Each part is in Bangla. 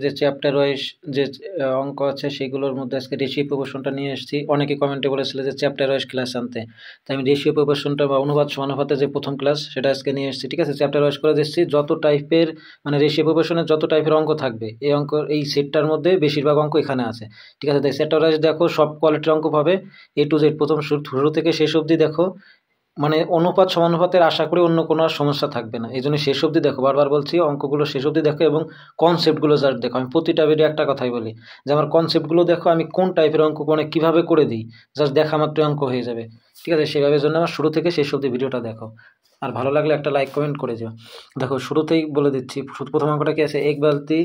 যে চ্যাপ্টার ওয়াইজ যে অঙ্ক আছে সেগুলোর মধ্যে আজকে রেশিও প্রপোর্শনটা নিয়ে এসেছি। অনেকে কমেন্টে বলেছিল যে চ্যাপ্টার ওয়াইজ ক্লাস আনতে, তাই আমি রেশিও প্রপোর্শনটা বা অনুপাত সমানুপাতের যে প্রথম ক্লাস সেটা আজকে নিয়ে এসেছি। ঠিক আছে, চ্যাপ্টার ওয়াইজ করে দিচ্ছি। যত টাইপের মানে রেশিও প্রপোর্শনের যত টাইপের অঙ্ক থাকবে এই সেটটার মধ্যে বেশিরভাগ অঙ্ক এখানে আছে। ঠিক আছে, তাই চ্যাপ্টার ওয়াইজ দেখো, সব কোয়ালিটির অঙ্ক পাবে A to Z, প্রথম শুরু থেকে শেষ অবধি দেখো। মানে অনুপাত সমানুপাতের আশা করি অন্য কোনো আর সমস্যা থাকবে না। এই জন্য শেষ অবধি দেখো, বারবার বলছি অঙ্কগুলো শেষ অবধি দেখো এবং কনসেপ্টগুলো জাস্ট দেখো। আমি প্রতিটা ভিডিও একটা কথাই বলি যে আমার কনসেপ্টগুলো দেখো, আমি কোন টাইপের অঙ্ক মানে কীভাবে করে দিই, জাস্ট দেখা মাত্র অঙ্ক হয়ে যাবে। ঠিক আছে, সেভাবে জন্য আমার শুরু থেকে শেষ অবধি ভিডিওটা দেখো। আর ভালো লাগলে একটা লাইক কমেন্ট করে যাও। দেখো শুরুতেই বলে দিচ্ছি, প্রথম অঙ্কটা কি আছে, 1 বালতি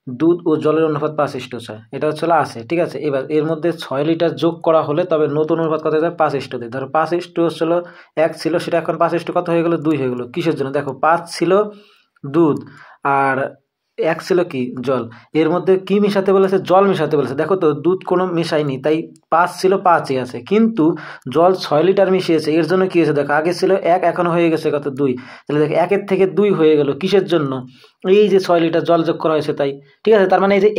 দুধ ও জলের অনুপাত 5:6, এটা হচ্ছে আছে। ঠিক আছে, এবার এর মধ্যে 6 লিটার যোগ করা হলে তবে নতুন অনুপাত কত হয়ে যাবে, 5:2। ধরো 5:1 হচ্ছিল 1 ছিল, সেটা এখন 5:2 কত হয়ে গেল, 2 হয়ে গেল। কিসের জন্য, দেখো 5 ছিল দুধ আর 1 ছিল কি, জল। এর মধ্যে কি মিশাতে বলেছে, জল মিশাতে বলেছে। দেখো তো দুধ কোনো মিশায়নি, তাই 5 ছিল 5ই আছে, কিন্তু জল 6 লিটার মিশিয়েছে। এর জন্য কি হয়েছে, দেখো আগে ছিল 1, এখন হয়ে গেছে কত, 2। তাহলে দেখো 1-এর থেকে 2 হয়ে গেল। কিসের জন্য, এই যে 6 লিটার জল যোগ করা হয়েছে তাই। ঠিক আছে, তার মানে এই যে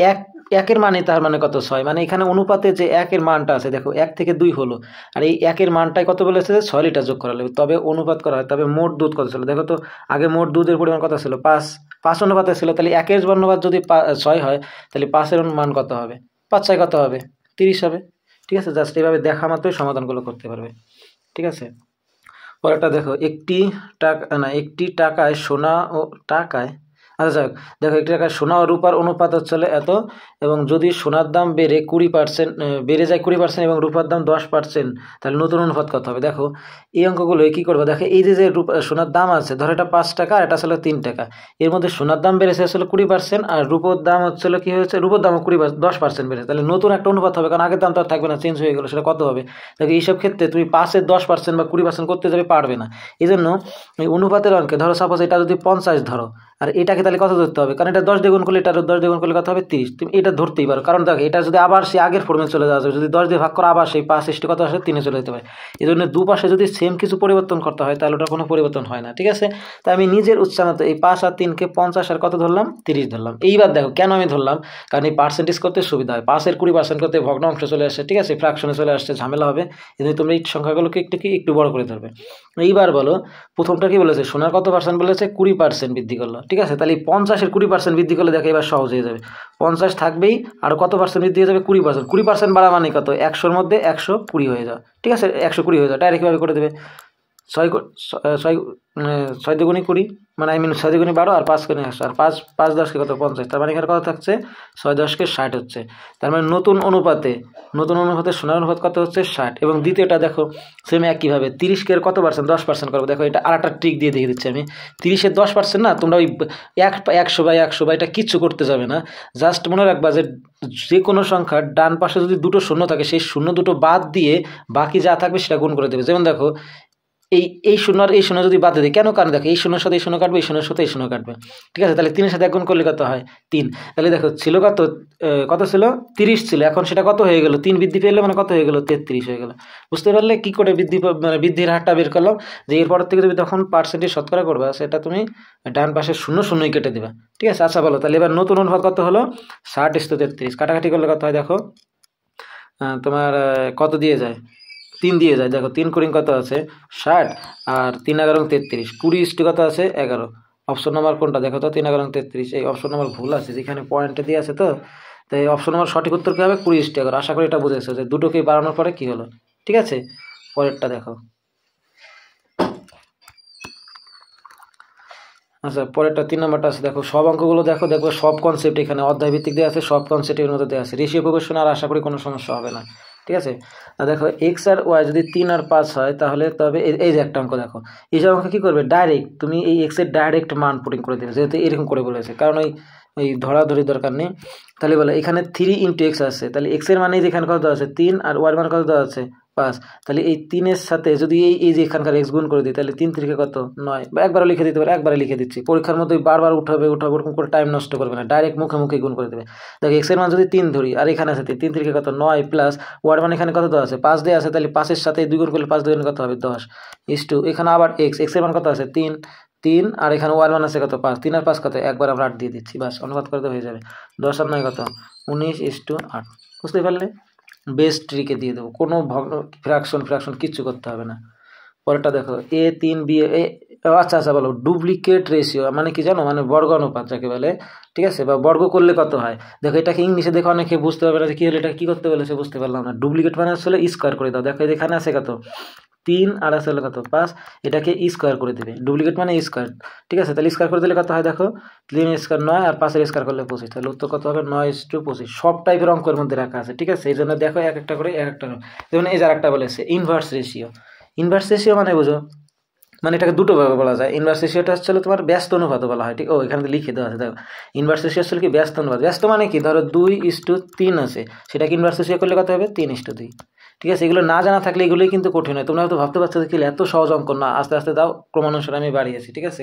1-এর মানে তার মানে কত, 6। মানে এখানে অনুপাতে যে 1-এর মানটা আছে, দেখো 1 থেকে 2 হলো, আর এই 1-এর মানটাই কত বলেছে, 6 লিটার যোগ করা লাগবে, তবে অনুপাত করা হয়। তবে মোট দুধ কত ছিল, দেখো তো আগে মোট দুধের পরিমাণ কত ছিল, 5 অনুপাতে ছিল। তাহলে 1-এর অনুপাত যদি 6 হয়, তাহলে 5-এর মান কত হবে, 5 কত হবে, 30 হবে। ঠিক আছে, জাস্ট এইভাবে দেখা মাত্রই সমাধানগুলো করতে পারবে। ঠিক আছে, পরেরটা দেখো, একটি টাকায় সোনা ও টাকায়, আচ্ছা যাক, দেখো 1 টাকায় সোনা ও রূপার অনুপাত হচ্ছে এত, এবং যদি সোনার দাম বেড়ে 20% বেড়ে যায় 20% এবং রূপার দাম 10%, তাহলে নতুন অনুপাত কত হবে। দেখো এই অঙ্কগুলো কী করবো, দেখো এই যে সোনার দাম আছে, ধরো এটা 5 টাকা আর এটা আসলে 3 টাকা। এর মধ্যে সোনার দাম বেড়েছে আসলে 20% আর রূপোর দাম হচ্ছিল কি হয়েছে, রূপোর দামও 10% বেড়েছে। তাহলে নতুন একটা অনুপাত হবে, কারণ আগের দাম তো আর থাকবে না, চেঞ্জ হয়ে গেলো। সেটা কত হবে, দেখো এইসব ক্ষেত্রে তুমি 5-এর 10% বা 20% করতে যাবে, পারবে না। এই জন্য এই অনুপাতের অঙ্কে ধরো সাপোজ এটা যদি 50 ধরো, আর এটাকে তাহলে কত ধরতে হবে, কারণ এটা 10 দিয়ে গুণ করলে এটারও 10 দিয়ে গুণ করলে কত হবে, 30। তুমি এটা ধরতেই পারো, কারণ দেখো এটা যদি আবার সেই আগের ফর্মে চলে যাওয়া যায়, যদি 10 দিয়ে ভাগ করো আবার সেই 5 কত আসে, 3-এ চলে যেতে পারে। এই জন্য দুপাশে যদি সেম কিছু পরিবর্তন করতে হয় তাহলে ওটা কোনো পরিবর্তন হয় না। ঠিক আছে, তাই আমি নিজের উচ্চারণতে এই 5 আর 3-কে 50 আর কত ধরলাম, 30 ধরলাম। এইবার দেখো কেন আমি ধরলাম, কারণ এই পার্সেন্টেজ করতে সুবিধা হয়। 5-এর 20% করতে ভগ্নাংশ চলে আসে, ঠিক আছে, ফ্র্যাকশনে চলে আসছে, ঝামেলা হবে। এই জন্য তোমরা এই সংখ্যাগুলোকে একটু বড় করে ধরবে। এইবার বলো, প্রথমটা কি বলেছে, সোনার কত পার্সেন্ট বলেছে, 20% বৃদ্ধি করলো। ঠিক আছে, তাহলে 50-এর 20% বৃদ্ধি করলে দেখো এবার সহজ হয়ে যাবে। 50 থাকবেই, আর কত পার্সেন্ট বৃদ্ধি হয়ে যাবে, 20%। 20% বাড়া মানে কত, 100-র মধ্যে 120 হয়ে যাওয়া। ঠিক আছে, 120 হয়ে যাওয়া, ডাইরেক্টভাবে করে দেবে। 6 দুগুণে 20, মানে 6 দুগুণে 12 আর 5 গুণে 100, আর 5 10-কে কত, 50। তার মানে এখানে কত থাকছে, 6 10-কে 60 হচ্ছে। তার মানে নতুন অনুপাতে সোনার অনুপাত কত হচ্ছে, 60। এবং দ্বিতীয়টা দেখো সেম একইভাবে 30-কে কত পার্সেন্ট, 10% করবো। দেখো এটা আর একটা ট্রিক দিয়ে দেখিয়ে দিচ্ছি আমি। 30-এর 10% না, তোমরা ওই 100/100 এটা কিচ্ছু করতে যাবে না। জাস্ট মনে রাখবা যে কোনো সংখ্যার ডান পাশে যদি দুটো শূন্য থাকে, সেই শূন্য দুটো বাদ দিয়ে বাকি যা থাকবে সেটা গুণ করে দেবে। যেমন দেখো এই শূন্য আর এই শূন্য যদি বাদ দিই, কেন, কারণ দেখো এই শূন্যর সাথে এই শূন্য কাটবে, এই শূন্যের সাথে এই শূন্য কাটবে। ঠিক আছে, তাহলে 3-এর সাথে 1 গুণ করলে কত হয়, 3। তাহলে দেখো ছিল কত ছিল, 30 ছিল, এখন সেটা কত হয়ে গেল, 3 বৃদ্ধি পেলে মানে কত হয়ে গেল, 33 হয়ে গেল। বুঝতে পারলে কি করে বৃদ্ধির হারটা বের করলাম, যে এরপর থেকে তুমি তখন পার্সেন্টেজ শতকরা করবা, সেটা তুমি ডান পাশে শূন্যই কেটে দেবা। ঠিক আছে, আচ্ছা বলো তাহলে এবার নতুন অনুপাত কত হলো, 60:33। কাটাকাটি করলে কত হয়, দেখো তোমার কত দিয়ে যায়, 3 দিয়ে যায়। দেখো 3 কুড়ি কত আছে, 60, আর 3 11 33, 20 কত আছে, 11। অপশন নাম্বার কোনটা দেখো তো, 3 11 33। এই অপশন নাম্বার ভুল আছে, যেখানে পয়েন্টে দিয়ে আছে তো, তাই অপশন নাম্বার সঠিক উত্তর কী হবে, 20 11। আশা করি এটা বুঝেছো যে দুটোকে বাড়ানোর পরে কি হলো। ঠিক আছে, পরেরটা দেখো। আচ্ছা, পরেরটা 3 নম্বরটা আছে। দেখো সব অঙ্কগুলো দেখো সব কনসেপ্ট এখানে অধ্যায় ভিত্তিক দেওয়া আছে, সব কনসেপ্টের মধ্যে দেওয়া আছে। রেশিও প্রপোর্শন আর আশা করি কোনো সমস্যা হবে না। ঠিক আছে, আর দেখো এক্স আর ওয়াই যদি 3 আর 5 হয়, তাহলে তবে এই যে একটা অঙ্ক দেখো, এই যে অঙ্ক কী করবে, ডাইরেক্ট তুমি এই এক্সের ডাইরেক্ট মান পুটিং করে দেবে, যেহেতু এরকম করে বলেছে, কারণ ওই ধরাধরি দরকার নেই। তাহলে বলে এখানে 3 × x আছে, তাহলে এক্সের মানে যেখানে কত দেওয়া আছে 3, আর ওয়াই মান কত দেওয়া আছে 5। তাহলে এই 3-এর সাথে যদি এই যে এখানকার এক্স গুণ করে দিই, তাহলে 3 3-কে কত, 9। বা একবারও লিখে দিতে পারে, একবারে লিখে দিচ্ছি, পরীক্ষার মধ্যে বারবার উঠাবে ওরকম করে টাইম নষ্ট করবে না, ডাইরেক্ট মুখে গুণ করে দেবে। দেখো এক্সের মান যদি 3 ধরি, আর এখানে আছে 3 3-কে কত, 9, প্লাস ওয়ার মান এখানে কত দেওয়া আছে 5 দেওয়া আছে, তাহলে 5-এর সাথে 2 গুণ করলে 5 2 কত হবে, 10 = এখানে আবার এক্সের মান কত আছে 3, 3 আর এখানে ওয়ার মান আছে কত 5, 3 আর 5 কত, একবার আমরা 8 দিয়ে দিচ্ছি, বাস অনুপাত করতে হয়ে যাবে। 10 আর 9 কত 19:8, বুঝতে পারলে? বেস ট্রিকে দিয়ে দেবো, কোনো ফ্র্যাকশন কিচ্ছু করতে হবে না। পরেরটা দেখো A3B আচ্ছা বলো ডুপ্লিকেট রেশিও মানে কি জানো, মানে বর্গ অনুপাত যাকে বলে, ঠিক আছে, বা বর্গ করলে কত হয়। দেখো এটাকে ইংলিশে দেখো অনেকে বুঝতে পারবে না যে কি হলো, এটা কি করতে বলেছে বুঝতে পারলাম না। ডুপ্লিকেট মানে আসলে স্কোয়ার করে দাও। দেখো এখানে আছে কত 3 আর আছে হলো কত 5, এটাকে স্কোয়ার করে দেবে। ডুপ্লিকেট মানে স্কোয়ার, ঠিক আছে, তাহলে স্কোয়ার করে দিলে কত হয় দেখো 3 স্কোয়ার 9 আর 5 স্কোয়ার করলে 25, তাহলে উত্তর কত হবে 9:25। সব টাইপের অঙ্কের মধ্যে রাখা আছে, ঠিক আছে, এই জন্য দেখো এক একটা করে এক একটা। যেমন এই যে আরেকটা বলেছে ইনভার্স রেশিও। ইনভার্স রেশিও মানে বুঝো, মানে এটাকে দুটো ভাবে বলা যায়। ইনভার্স রেশিওটা হচ্ছে তোমার ব্যস্ত অনুপাত বলা হয়, ঠিক। এখানে লিখে দেওয়া আছে দেখো, ইনভার্স রেশিও আসলে কি ব্যস্ত অনুপাত। ব্যস্ত মানে কি, ধরো 2:3 আছে, সেটাকে ইনভার্স রেশিও করলে কত হবে 3:2, ঠিক আছে। এগুলো না জানা থাকলে এগুলোই কিন্তু কঠিন হয়। তোমরা হয়তো ভাবতে পারছো যে কি এত সহজ অঙ্ক না, আস্তে আস্তে দাও, ক্রমানুসারে আমি বাড়িয়েছি, ঠিক আছে।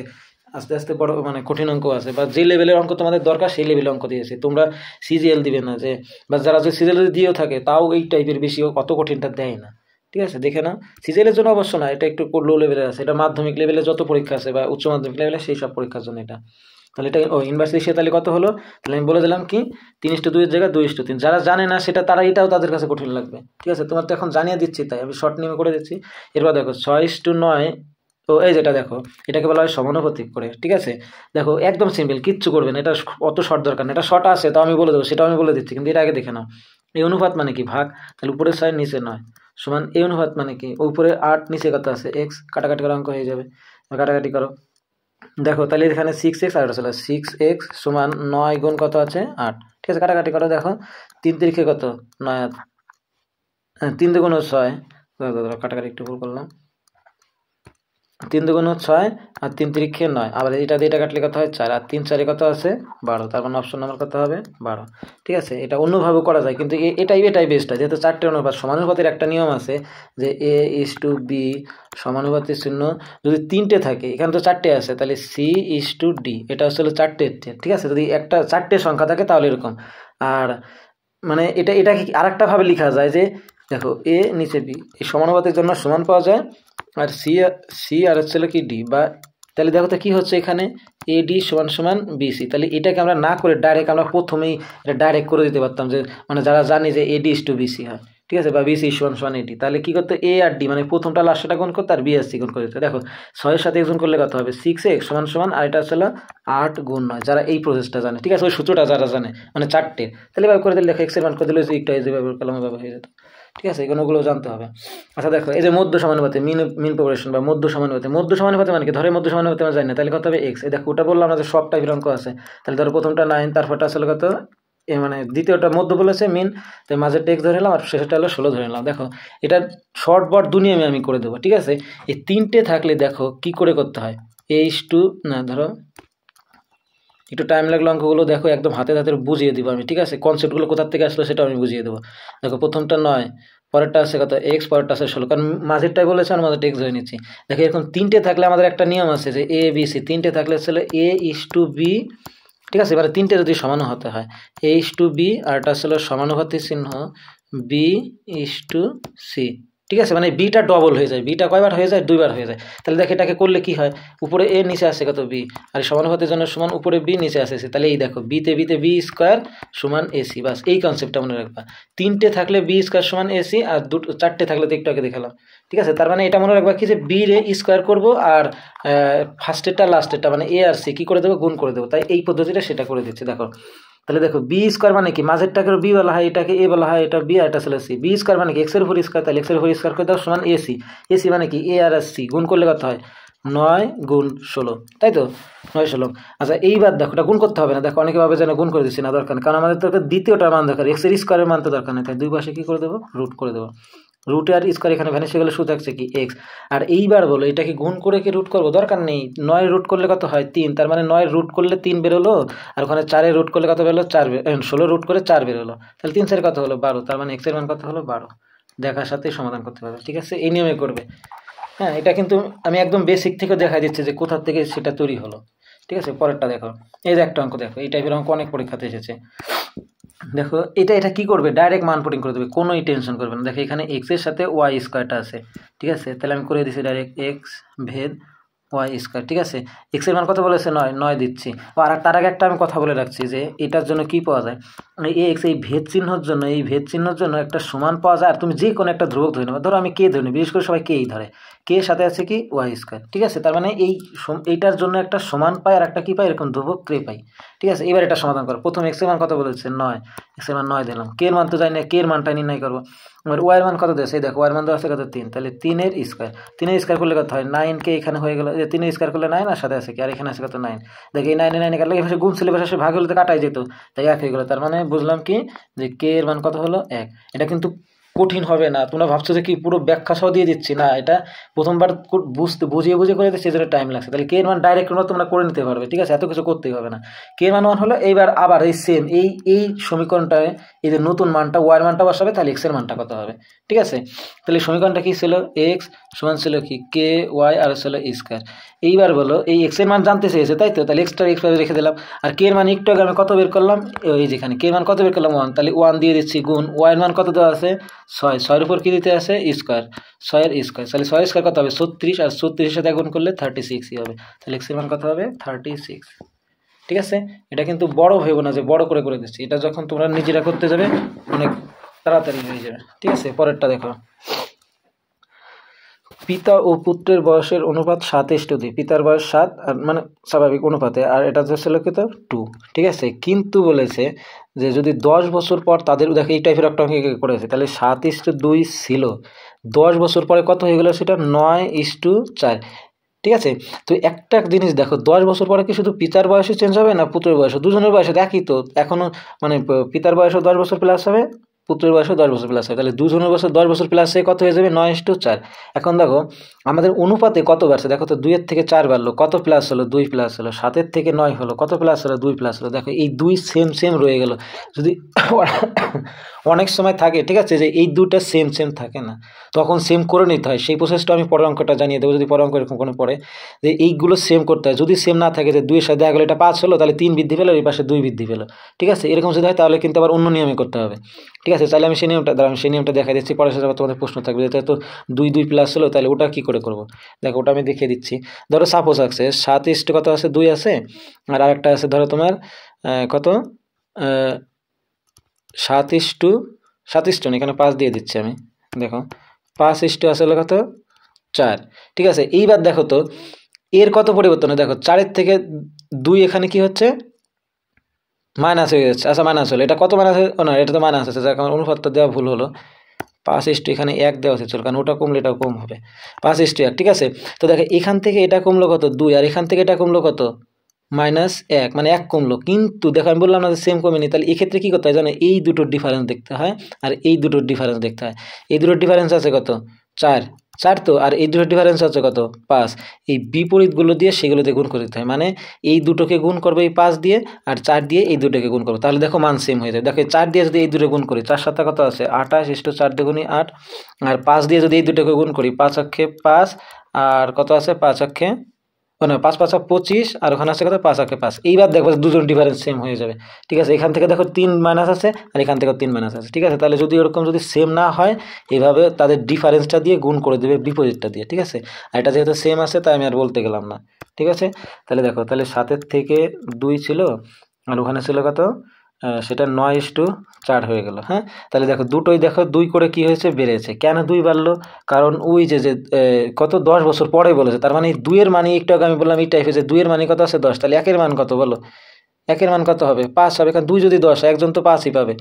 আস্তে আস্তে বড় মানে কঠিন অঙ্ক আছে, বা যে লেভেলের অঙ্ক তোমাদের দরকার সেই লেভেলের অঙ্ক দিয়েছি। তোমরা সিজিএল দিবে না যে, বা যারা যে সিজিএল দিয়েও থাকে তাও এই টাইপের বেশি অত কঠিনটা দেয় না, ঠিক আছে। দেখে নাও, সিজিএলের জন্য অবশ্য না, এটা একটু লো লেভেলের আছে, এটা মাধ্যমিক লেভেলে যত পরীক্ষা আছে বা উচ্চ মাধ্যমিক লেভেলে সেই সব পরীক্ষার জন্য এটা। তাহলে এটা ইনভার্স রেশিও তাহলে কত হলো, তাহলে আমি বলে দিলাম কি 3:2 এর জায়গায় 2:3। যারা জানে না সেটা তারা এটাও তাদের কাছে কঠিন লাগবে, ঠিক আছে। তোমার তো এখন জানিয়ে দিচ্ছি, তাই আমি শর্ট নিয়মে করে দিচ্ছি। এরপর দেখো 6:9, তো এই যেটা দেখো এটাকে বলা হয় সমানুপাতিক করে, ঠিক আছে। দেখো একদম সিম্পল, কিচ্ছু করবে না, এটা অত শর্ট দরকার না। এটা শর্ট আছে তাও আমি বলে দেবো, সেটাও আমি বলে দিচ্ছি, কিন্তু এটা আগে দেখে নাও। এই অনুপাত মানে কি ভাগ, তাহলে উপরে 6 নিচে 9 সমান। এই অনুপাত মানে কি উপরে 8 নিচে কত আছে x, কাটাকাটি করা অঙ্ক হয়ে যাবে, কাটাকাটি করো। দেখো তাহলে এখানে 6x আর এটা ছিল 6x সমান 9 গুণ কত আছে 8, ঠিক আছে, কাটাকাটি করো। দেখো 3 তিরিখে কত 9, 3 দুগুণ 6, কাটাকাটি একটু ভুল করলাম, 3 দুগুণ 6 আর 3 তিরিখে 9, আবার এটা দিয়ে এটা কাটলে কত হয় 4, আর 3 4 কত আছে 12, তার মানে অপশন নাম্বার কত হবে 12, ঠিক আছে। এটা অন্যভাবে করা যায়, কিন্তু এটাই বেস্ট হয়, যেহেতু 4টে অনুপাত। সমানুপাতের একটা নিয়ম আছে যে A:B সমানুপাতের চিহ্ন যদি 3টে থাকে, এখানে তো 4টে আছে, তাহলে C:D, এটা আসলে 4টে, ঠিক আছে। যদি একটা 4টে সংখ্যা থাকে তাহলে এরকম। আর মানে এটাকে আরেকটা ভাবে লেখা যায় যে, দেখো A নিচে B, এই সমানুপাতের জন্য সমান পাওয়া যায়, আর সি আর হচ্ছে কি ডি, বা তাহলে দেখো তো কি হচ্ছে এখানে AD সমান সমান BC। তাহলে এটাকে আমরা না করে ডাইরেক্ট আমরা প্রথমেই এটা ডাইরেক্ট করে দিতে পারতাম, যে মানে যারা জানি যে AD:BC হয়, ঠিক আছে, বা BC সমান সমান AD, তাহলে কি করতে A আর D মানে প্রথমটা লাস্টটা গুণ করতে আর B আর C গুণ করে দিতে। দেখো 6-এর সাথে গুণ করলে কত হবে 6x সমান সমান, আর এটা হচ্ছে 8 গুণ 9, যারা এই প্রসেসটা জানে, ঠিক আছে, ওই সূত্রটা যারা জানে মানে 4টে, তাহলে এবার করে দিলে দেখো x এর মান করে দিলে একটা যেভাবে কলমে ব্যবহার হয়ে যেত, ঠিক আছে। এগুলোগুলো জানতে হবে। আচ্ছা দেখো এই যে মধ্য সমানুপাতে মিন প্রপোর্শন বা মধ্য সমানুপাতে মানে কি, ধরে মধ্য সমানুপাতে আমরা জানি না, তাহলে কত হবে x। এই দেখো ওটা বললাম না যে সব টাইপের অঙ্ক আছে, তাহলে ধরো প্রথমটা 9, তারপরটা আসলে কত মানে দ্বিতীয়টা মধ্য বলেছে মিন, তাই মাঝেরটা x ধরে নিলাম আর শেষেরটা হলো 16 ধরে নিলাম। দেখো এটা শর্ট বট দুনিয়ামে আমি করে দেবো, ঠিক আছে। এই 3টে থাকলে দেখো কি করে করতে হয়, H2 না, ধরো একটু টাইম লাগলো অঙ্কগুলো, দেখো একদম হাতে হাতে বুঝিয়ে দিব আমি, ঠিক আছে। কনসেপ্টগুলো কোথার থেকে আসলো সেটা আমি বুঝিয়ে দেবো। দেখো প্রথমটা 9, পরেরটা আছে কত x, পরেরটা আছে 16, কারণ মাঝেরটাই বলেছে আর মাঝেরটা x ধরে নিচ্ছি। দেখো এরকম 3টে থাকলে আমাদের একটা নিয়ম আছে যে ABC, 3টে থাকলে আসলে A:B, ঠিক আছে। এবারে 3টে যদি সমান হতে হয় H:B, আর এটা আসলে সমানুপাতিক চিহ্ন B:C, ঠিক আছে, মানে বিটা ডবল হয়ে যায়। বিটা কয়বার হয়ে যায়, 2বার হয়ে যায়। তাহলে দেখো এটাকে করলে কি হয়, উপরে A নিচে আসে কত B, আর সমানুপাতের জন্য সমান উপরে B নিচে আসে C, তাহলে এই দেখো বিতে B স্কোয়ার সমান AC, বাস এই কনসেপ্টটা মনে রাখবা। 3টে থাকলে B স্কোয়ার সমান AC, আর 4টে থাকলে তো একটু আগে দেখালাম, ঠিক আছে। তার মানে এটা মনে রাখবা কি যে B রে স্কোয়ার করবো, আর ফার্স্টেরটা লাস্টেরটা মানে A আর C কি করে দেবো, গুণ করে দেবো। তাই এই পদ্ধতিটা সেটা করে দিচ্ছি। দেখো তাহলে দেখো B স্কোয়ার মানে কি, মাঝেরটাকে B বলা হয়, এটাকে A বলা হয়, এটা B আর এটা ছিল C। B স্কোয়ার মানে কি x এর উপর স্কোয়ার, তাহলে x এর উপর স্কোয়ার করে দাও সমান AC। AC মানে কি A আর C গুণ করলে কত হয় 9 গুণ 16, তাই তো 9 16। আচ্ছা এইবার দেখো এটা গুণ করতে হবে না, দেখো অনেকে ভাবে যেন গুণ করে দিচ্ছি না, দরকার নেই, কারণ আমাদের তো দ্বিতীয়টার মান দরকার, x এর স্কোয়ারের মান তো দরকার নেই, তাই দুই পাশে কি করে দেবো রুট করে দেবো। রুট আর স্কোয়ার এখানে ভ্যানিশ গেলে শুধু থাকছে কি x। আর এইবার বলো এটা কি গুণ করে কি রুট করবো, দরকার নেই। 9 রুট করলে কত হয় 3, তার মানে 9 রুট করলে 3 বেরোলো, আর ওখানে 4 রুট করলে কত বেরোলো 4, 16 রুট করে 4 বেরোলো, তাহলে 3 4 কত হলো 12, তার মানে x এর মান কত হলো 12। দেখার সাথেই সমাধান করতে পারবে, ঠিক আছে, এই নিয়মে করবে। হ্যাঁ এটা কিন্তু আমি একদম বেসিক থেকে দেখা দিচ্ছি যে কোথা থেকে সেটা তৈরি হলো, ঠিক আছে। পরেরটা দেখো, এই যে একটা অঙ্ক দেখো, এই টাইপের অঙ্ক অনেক পরীক্ষাতে এসেছে। দেখো এটা কি করবে, ডাইরেক্ট মান পুটিং করে দেবে, কোনোই টেনশন করবে না। দেখো এখানে x এর সাথে y স্কোয়ারটা আছে, ঠিক আছে, তাহলে আমি করে দিচ্ছি ডাইরেক্ট x ভেদ ওয়াই স্কোয়ার, ঠিক আছে। এক্সের মান কত বলেছে 9, 9 দিচ্ছি। আর তার আগে একটা আমি কথা বলে রাখছি যে এটার জন্য কি পাওয়া যায়, মানে এই এক্স এই ভেদ চিহ্নর জন্য, এই ভেদ চিহ্নর জন্য একটা সমান পাওয়া যায়। আর তুমি যে কোনো একটা ধ্রুবক ধরে নেবে, ধরো আমি কে ধরে নিই, বিশেষ করে সবাই কেই ধরে, কে সাথে আছে কি ওয়াই স্কোয়ার, ঠিক আছে। তার মানে এইটার জন্য একটা সমান পাই আর একটা কি পাই, এরকম ধ্রুবক কে পাই, ঠিক আছে। এবার এটা সমাধান করো। প্রথম এক্সের মান কত বলেছে 9, এক্সের মান 9 দিলাম, কে এর মান তো জানি না, কে এর মানটা নির্ণয় করবো। এবার ওয়াই এর মান কত দিয়েছে, এই দেখো ওয়াই এর মান দেওয়া আছে কত 3, তাহলে 3 স্কোয়ার, 3 স্কোয়ার করলে কত হয় 9, কে এখানে হয়ে গেল, যে 3 স্কোয়ার করলে 9 আর সাথে আছে কি, আর এখানে আছে কত 9, দেখো এই 9 কাটলে এই পাশে গুণ ছিল, পাশে ভাগ হলে তো কাটাই যেত, তাই 1 হয়ে গেলো। তার মানে বুঝলাম কি যে কে এর মান কত হলো 1। এটা কিন্তু কঠিন হবে না, তোমরা ভাবছো যে কি পুরো ব্যাখ্যা সহ দিয়ে দিচ্ছি, না, এটা প্রথমবার বুঝিয়ে করে দিচ্ছি, সেজন্য টাইম লাগছে। তাহলে কে এর মান ডাইরেক্ট তোমরা করে নিতে পারবে, ঠিক আছে, এত কিছু করতেই হবে না। কে এর মান 1 হলো, এইবার আবার এই সেম এই সমীকরণটায় এই যে নতুন মানটা ওয়াই এর মানটা বসাবে, তাহলে এক্স এর মানটা কত হবে, ঠিক আছে। তাহলে সমীকরণটা কি ছিল, এক্স সমান ছিল কি কে ওয়াই আর ছিল স্কোয়ার। এইবার বলো এই এক্স এর মান জানতে চেয়েছে, তাই তো, তাহলে এক্সটা এক্স রেখে দিলাম। আর কে এর মান একটু আগে আমি কত বের করলাম, এই যেখানে কে এর মান কত বের করলাম 1, তাহলে 1 দিয়ে দিচ্ছি গুণ ওয়াই এর মান কত দেওয়া আছে 6, 6 এর উপর কি দিতে আছে স্কোয়ার, 6 এর স্কোয়ার, তাহলে 6 স্কোয়ার কত হবে 36, আর 36 এর সাথে গুণ করলে 36ই হবে, তাহলে এক্স এর মান কত হবে 36, ঠিক আছে। এটা কিন্তু বড় ভেবো না যে বড় করে দিচ্ছি, এটা যখন তোমরা নিজেরা করতে যাবে অনেক তাড়াতাড়ি হয়ে যাবে, ঠিক আছে। পরেরটা দেখো, পিতা ও পুত্রের বয়সের অনুপাত 7:2, পিতার বয়স 7 আর মানে স্বাভাবিক অনুপাতে, আর এটা ছিল কি তো 2, ঠিক আছে। কিন্তু বলেছে যে যদি 10 বছর পর তাদের, দেখো এই টাইপের একটা অঙ্ক করেছে, তাহলে 7:2 ছিল, 10 বছর পরে কত হয়ে গেল সেটা 9:4, ঠিক আছে। তো একটা জিনিস দেখো, 10 বছর পরে কি শুধু পিতার বয়সে চেঞ্জ হবে না পুত্রের বয়সে, দুজনের বয়সে একই তো এখনো, মানে পিতার বয়সও 10 বছর প্লাস হবে, পুত্রের বয়সও 10 বছর প্লাস হবে, তাহলে দুজনের বয়সে 10 বছর প্লাস হয়ে কত হয়ে যাবে 9:4। এখন দেখো আমাদের অনুপাতে কত বাড়ছে, দেখো তো 2 এর থেকে 4 বাড়লো, কত প্লাস হলো 2 প্লাস হলো, 7 এর থেকে 9 হলো, কত প্লাস হলো 2 প্লাস হলো, দেখো এই 2 সেম রয়ে গেল। যদি অনেক সময় থাকে, ঠিক আছে, যে এই দুটা সেম থাকে না, তখন সেম করে নিতে হয়, সেই প্রসেসটা আমি পরের অঙ্কটা জানিয়ে দেবো, যদি পরের অঙ্ক এরকম কোনো পড়ে যে এইগুলো সেম করতে হয়। যদি সেম না থাকে যে 2 এর সাথে দেখা গেলো এটা 5 হলো, তাহলে 3 বৃদ্ধি পেলো, এই পাশে 2 বৃদ্ধি পেলো, ঠিক আছে, এরকম যদি হয় তাহলে কিন্তু আবার অন্য নিয়মে করতে হবে, ঠিক আছে। তাহলে আমি সেই নিয়মটা দেখা দিচ্ছি, পরের সাথে তোমাদের প্রশ্ন থাকবে, যেটা তো 2 প্লাস হলো, তাহলে ওটা কি করে করবো, দেখো ওটা আমি দেখিয়ে দিচ্ছি। ধরো সাপোজ আছে 7 কত আছে 2 আছে, আর আরেকটা আছে ধরো তোমার কত 7:7, এখানে 5 দিয়ে দিচ্ছি আমি, দেখো 5 আসলে কত 4, ঠিক আছে। এইবার দেখো তো এর কত পরিবর্তন, দেখো 4 থেকে 2 এখানে কি হচ্ছে মাইনাস হয়ে যাচ্ছে, আচ্ছা মাইনাস হলো, এটা কত মাইনাস, না এটা তো মাইনাস আছে, যাক আমার অনুপাতটা দেওয়া ভুল হলো, 5 এখানে 1 দেওয়া আছে, চল, কারণ ওটা কমলে এটাও কম হবে, 5:1, ঠিক আছে। তো দেখো এখান থেকে এটা কমলো কত 2, আর এখান থেকে এটা কমলো কত -1, মানে 1 কমলো, কিন্তু দেখো আমি বললাম না যে সেম কমেনি, তাহলে এক্ষেত্রে কী করতে হয় জানো, এই দুটোর ডিফারেন্স দেখতে হয়, আর এই দুটোর ডিফারেন্স দেখতে হয়। এই দুটোর ডিফারেন্স আছে কত 4 তো, আর এই দুটোর ডিফারেন্স আছে কত 5, এই বিপরীতগুলো দিয়ে সেগুলোতে গুণ করে দিতে হয়, মানে এই দুটোকে গুণ করবে এই 5 দিয়ে, আর 4 দিয়ে এই দুটোকে গুণ করবো, তাহলে দেখো মান সেম হয়ে যাবে। দেখো 4 দিয়ে যদি এই দুটো গুণ করি, 4 7 কত আছে 28, 4 দুগুণী 8, আর 5 দিয়ে যদি এই দুটোকে গুণ করি, 5 অক্ষে 5, আর কত আছে 5 অক্ষে, না 5 5 25, আর ওখানে আছে কত 5 অক্ষে 5। এইবার দেখো দুজন ডিফারেন্স সেম হয়ে যাবে, ঠিক আছে। এখান থেকে দেখো 3 মাইনাস আছে, আর এখান থেকে 3 মাইনাস আছে, ঠিক আছে। তাহলে যদি এরকম যদি সেম না হয়, এইভাবে তাদের ডিফারেন্সটা দিয়ে গুণ করে দেবে বিপরীতটা দিয়ে, ঠিক আছে। আর এটা যেহেতু সেম আছে তাই আমি আর বলতে গেলাম না, ঠিক আছে। তাহলে দেখো, তাহলে 7 থেকে 2 ছিল, আর ওখানে ছিল কত সেটা 9:4 হয়ে গেল, হ্যাঁ। তাহলে দেখো দুটোই দেখো 2 করে কি হয়েছে বেড়েছে, কেন 2 বাড়লো, কারণ ওই যে কত 10 বছর পরে বলেছে, তার মানে 2 এর মানে একটু আগে আমি বললাম এই টাইপের যে 2 এর মানে কত আছে 10, তাহলে 1 এর মান কত বলো, 1 এর মান কত হবে 5 হবে, কারণ 2 যদি 10 হয় একজন তো 5ই পাবে,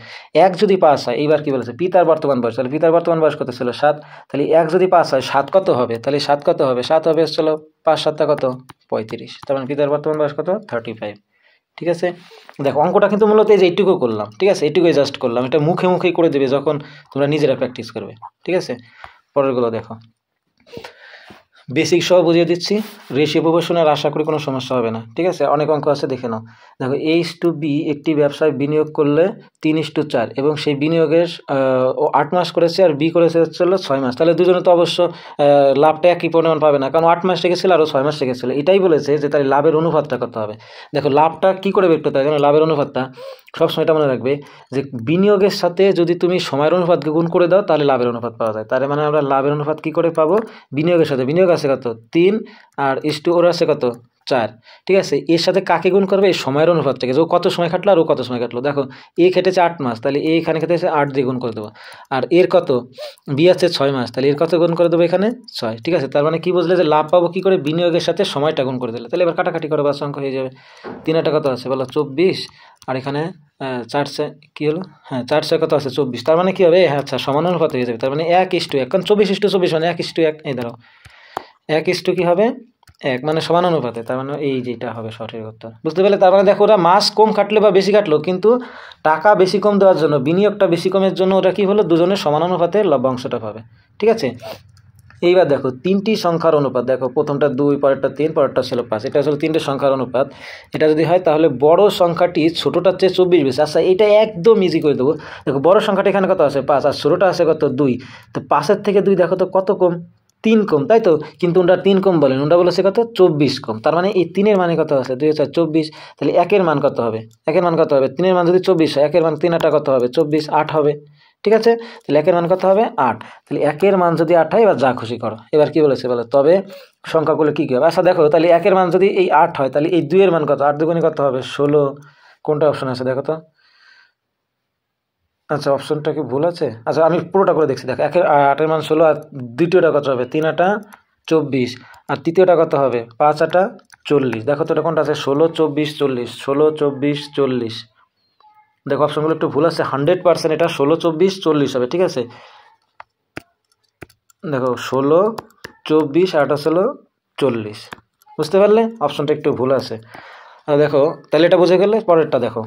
1 যদি 5 হয়, এইবার কি বলেছে পিতার বর্তমান বয়স, তাহলে পিতার বর্তমান বয়স কত ছিল 7, তাহলে 1 যদি 5 হয় 7 কত হবে, তাহলে 7 কত হবে, 7 হবে চলো 5 7 কত 35, তার মানে পিতার বর্তমান বয়স কত 35, ঠিক আছে। দেখো অঙ্কটা কিন্তু মূলত এই যে এইটুকু করলাম, ঠিক আছে, এইটুকুই জাস্ট করলাম, এটা মুখেই করে দেবে যখন তোমরা নিজেরা প্র্যাকটিস করবে, ঠিক আছে। পরেরগুলো দেখো, বেসিক সহ বুঝিয়ে দিচ্ছি, রেশিও প্রপোর্শনের আশা করি কোনো সমস্যা হবে না, ঠিক আছে। অনেক অঙ্ক আছে দেখে নাও। দেখো A/B একটি ব্যবসায় বিনিয়োগ করলে 3:4, এবং সেই বিনিয়োগের ও 8 মাস করেছে, আর বি করেছে হচ্ছে 6 মাস, তাহলে দুজনে তো অবশ্য লাভটা একই পরিমাণ পাবে না, কারণ 8 মাস রেখেছিল আরও 6 মাস রেখেছিল, এটাই বলেছে যে তাহলে লাভের অনুপাতটা কত হবে। দেখো লাভটা কী করে বের করতে হয় জানো, লাভের অনুপাতটা সবসময় এটা মনে রাখবে যে বিনিয়োগের সাথে যদি তুমি সময়ের অনুপাতকে গুণ করে দাও তাহলে লাভের অনুপাত পাওয়া যায়। তার মানে আমরা লাভের অনুপাত কী করে পাবো? বিনিয়োগের সাথে, বিনিয়োগ আছে কত 3 আর ইস্টু ওর আছে কত 4, ঠিক আছে। এর সাথে কাকে গুণ করবে? এই সময়ের অনুপাতটাকে, যে ও কত সময় খাটলো আর ও কত সময় খাটলো। দেখো এ খেটেছে 8 মাস, তাহলে এখানে খেটেছে 8 দিয়ে গুণ করে দেবো। আর এর কত বি আছে 6 মাস, তাহলে এর কত গুণ করে দেবো? এখানে 6, ঠিক আছে। তার মানে কি বুঝলে যে লাভ পাবো কী করে? বিনিয়োগের সাথে সময়টা গুণ করে দিলে। তাহলে এবার কাটাকাটি করে বাস অঙ্ক হয়ে যাবে। 3 কত আছে বলো? 24, আর এখানে 4 কী হলো? হ্যাঁ 4 কত আছে? 24। তার মানে কী হবে? হ্যাঁ আচ্ছা, সমান অনুপাত হয়ে যাবে। তার মানে 1:1, কারণ 24:24 মানে 1:1। এই ধরো 1 কী হবে? 1, মানে সমান অনুপাতে। তার মানে এই যেটা হবে সঠিক উত্তর, বুঝতে পারলে? তার মানে দেখো ওরা মাস কম খাটলে বা বেশি খাটলো, কিন্তু টাকা বেশি কম দেওয়ার জন্য, বিনিয়োগটা বেশি কমের জন্য ওরা কী হলো? দুজনের সমান অনুপাতে লভ্যাংশটা পাবে, ঠিক আছে। এইবার দেখো 3টি সংখ্যার অনুপাত। দেখো প্রথমটা 2, পরেরটা 3, পরেরটা ছিল 5। এটা আসলে 3টে সংখ্যার অনুপাত। এটা যদি হয় তাহলে বড় সংখ্যাটি ছোটোটার চেয়ে 24 বেশি। আচ্ছা এটা একদম ইজি করে দেবো। দেখো বড় সংখ্যাটা এখানে কত আছে? 5, আর ছোটোটা আছে কত? 2। তো 5-এর থেকে 2 দেখো তো কত কম? 3 কম, তাই তো। কিন্তু ওটা 3 কম বলেন, ওটা বলেছে কত? 24 কম। তার মানে এই 3-এর মানে কত আছে? 2 4 24। তাহলে 1-এর মান কত হবে? 1-এর মান কত হবে? 3-এর মান যদি 24 হয়, 1-এর মান 3-টা কত হবে? 24, 8 হবে, ঠিক আছে। তাহলে 1-এর মান কত হবে? 8। তাহলে 1-এর মান যদি 8 হয়, এবার যা খুশি করো। এবার কি বলেছে বলো? তবে সংখ্যাগুলো কী কী হবে? আচ্ছা দেখো তাহলে 1-এর মান যদি এই 8 হয়, তাহলে এই 2-এর মান কত? 8 দুগুণে কত হবে? 16। কোনটা অপশন আছে দেখো তো? আচ্ছা অপশনটা কি ভুল আছে? আচ্ছা আমি পুরোটা করে দেখছি। দেখো 8-এর মান 16, আর দ্বিতীয়টা কত হবে? 3-8 24, আর তৃতীয়টা কত হবে? 5-8 40। দেখো তো এটা কোনটা আছে? 16 24 40, 16 24 40। দেখো অপশনগুলো একটু ভুল আছে। 100% এটা 16 24 40 হবে, ঠিক আছে। দেখো 16 24 আর 8 হলো 40, বুঝতে পারলে? অপশনটা একটু ভুল আছে। দেখো তাহলে এটা বুঝে গেলে পরেরটা দেখো।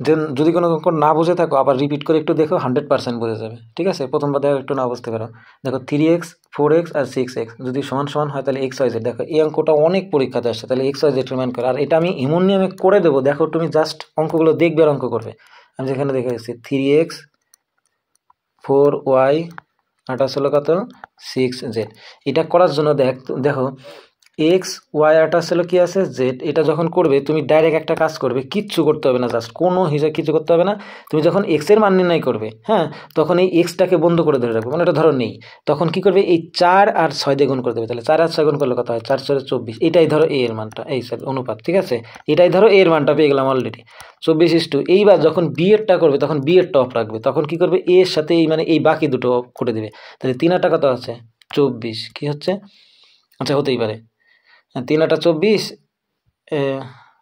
দেন যদি কোনো না বুঝে থাকো আবার রিপিট করে একটু দেখো, 100% বুঝে যাবে, ঠিক আছে। প্রথমবার দেখো একটু না বুঝতে পারো। দেখো 3x 4x আর 6x যদি সমান সমান হয় তাহলে XYZ। দেখো এই অঙ্কটা অনেক পরীক্ষাতে আসছে, তাহলে XYZ রিমাইন্ড করে। আর এটা আমি এমন নিয়মে করে দেবো, দেখো তুমি জাস্ট অঙ্কগুলো দেখবে আর অঙ্ক করবে। আমি যেখানে দেখে গেছি 3x 4y আর হলো কত? 6z। এটা করার জন্য দেখো এক্স ওয়াই আটা ছিল কি আছে জেড। এটা যখন করবে তুমি ডাইরেক্ট একটা কাজ করবে, কিচ্ছু করতে হবে না, জাস্ট কোনো হিসাব কিছু করতে হবে না। তুমি যখন এক্সের মান নির্ণয় করবে, হ্যাঁ, তখন এই এক্সটাকে বন্ধ করে ধরে রাখবে, মানে এটা ধরো নেই। তখন কি করবে? এই 4 আর 6 দিয়ে গুণ করে দেবে। তাহলে 4 আর 6 গুণ করলে কত হয়? 4 4 24। এটাই ধরো এ এর মানটা, এই অনুপাত, ঠিক আছে। এটাই ধরো এ এর মানটা পেয়ে গেলাম অলরেডি 24:2। এইবার যখন বি এরটা করবে তখন বি এরটা অফ রাখবে। তখন কি করবে? এ এর সাথে এই মানে এই বাকি দুটো অফ করে দেবে। তাহলে 3 কত আছে? 24। কি হচ্ছে? আচ্ছা হতেই পারে 3 24,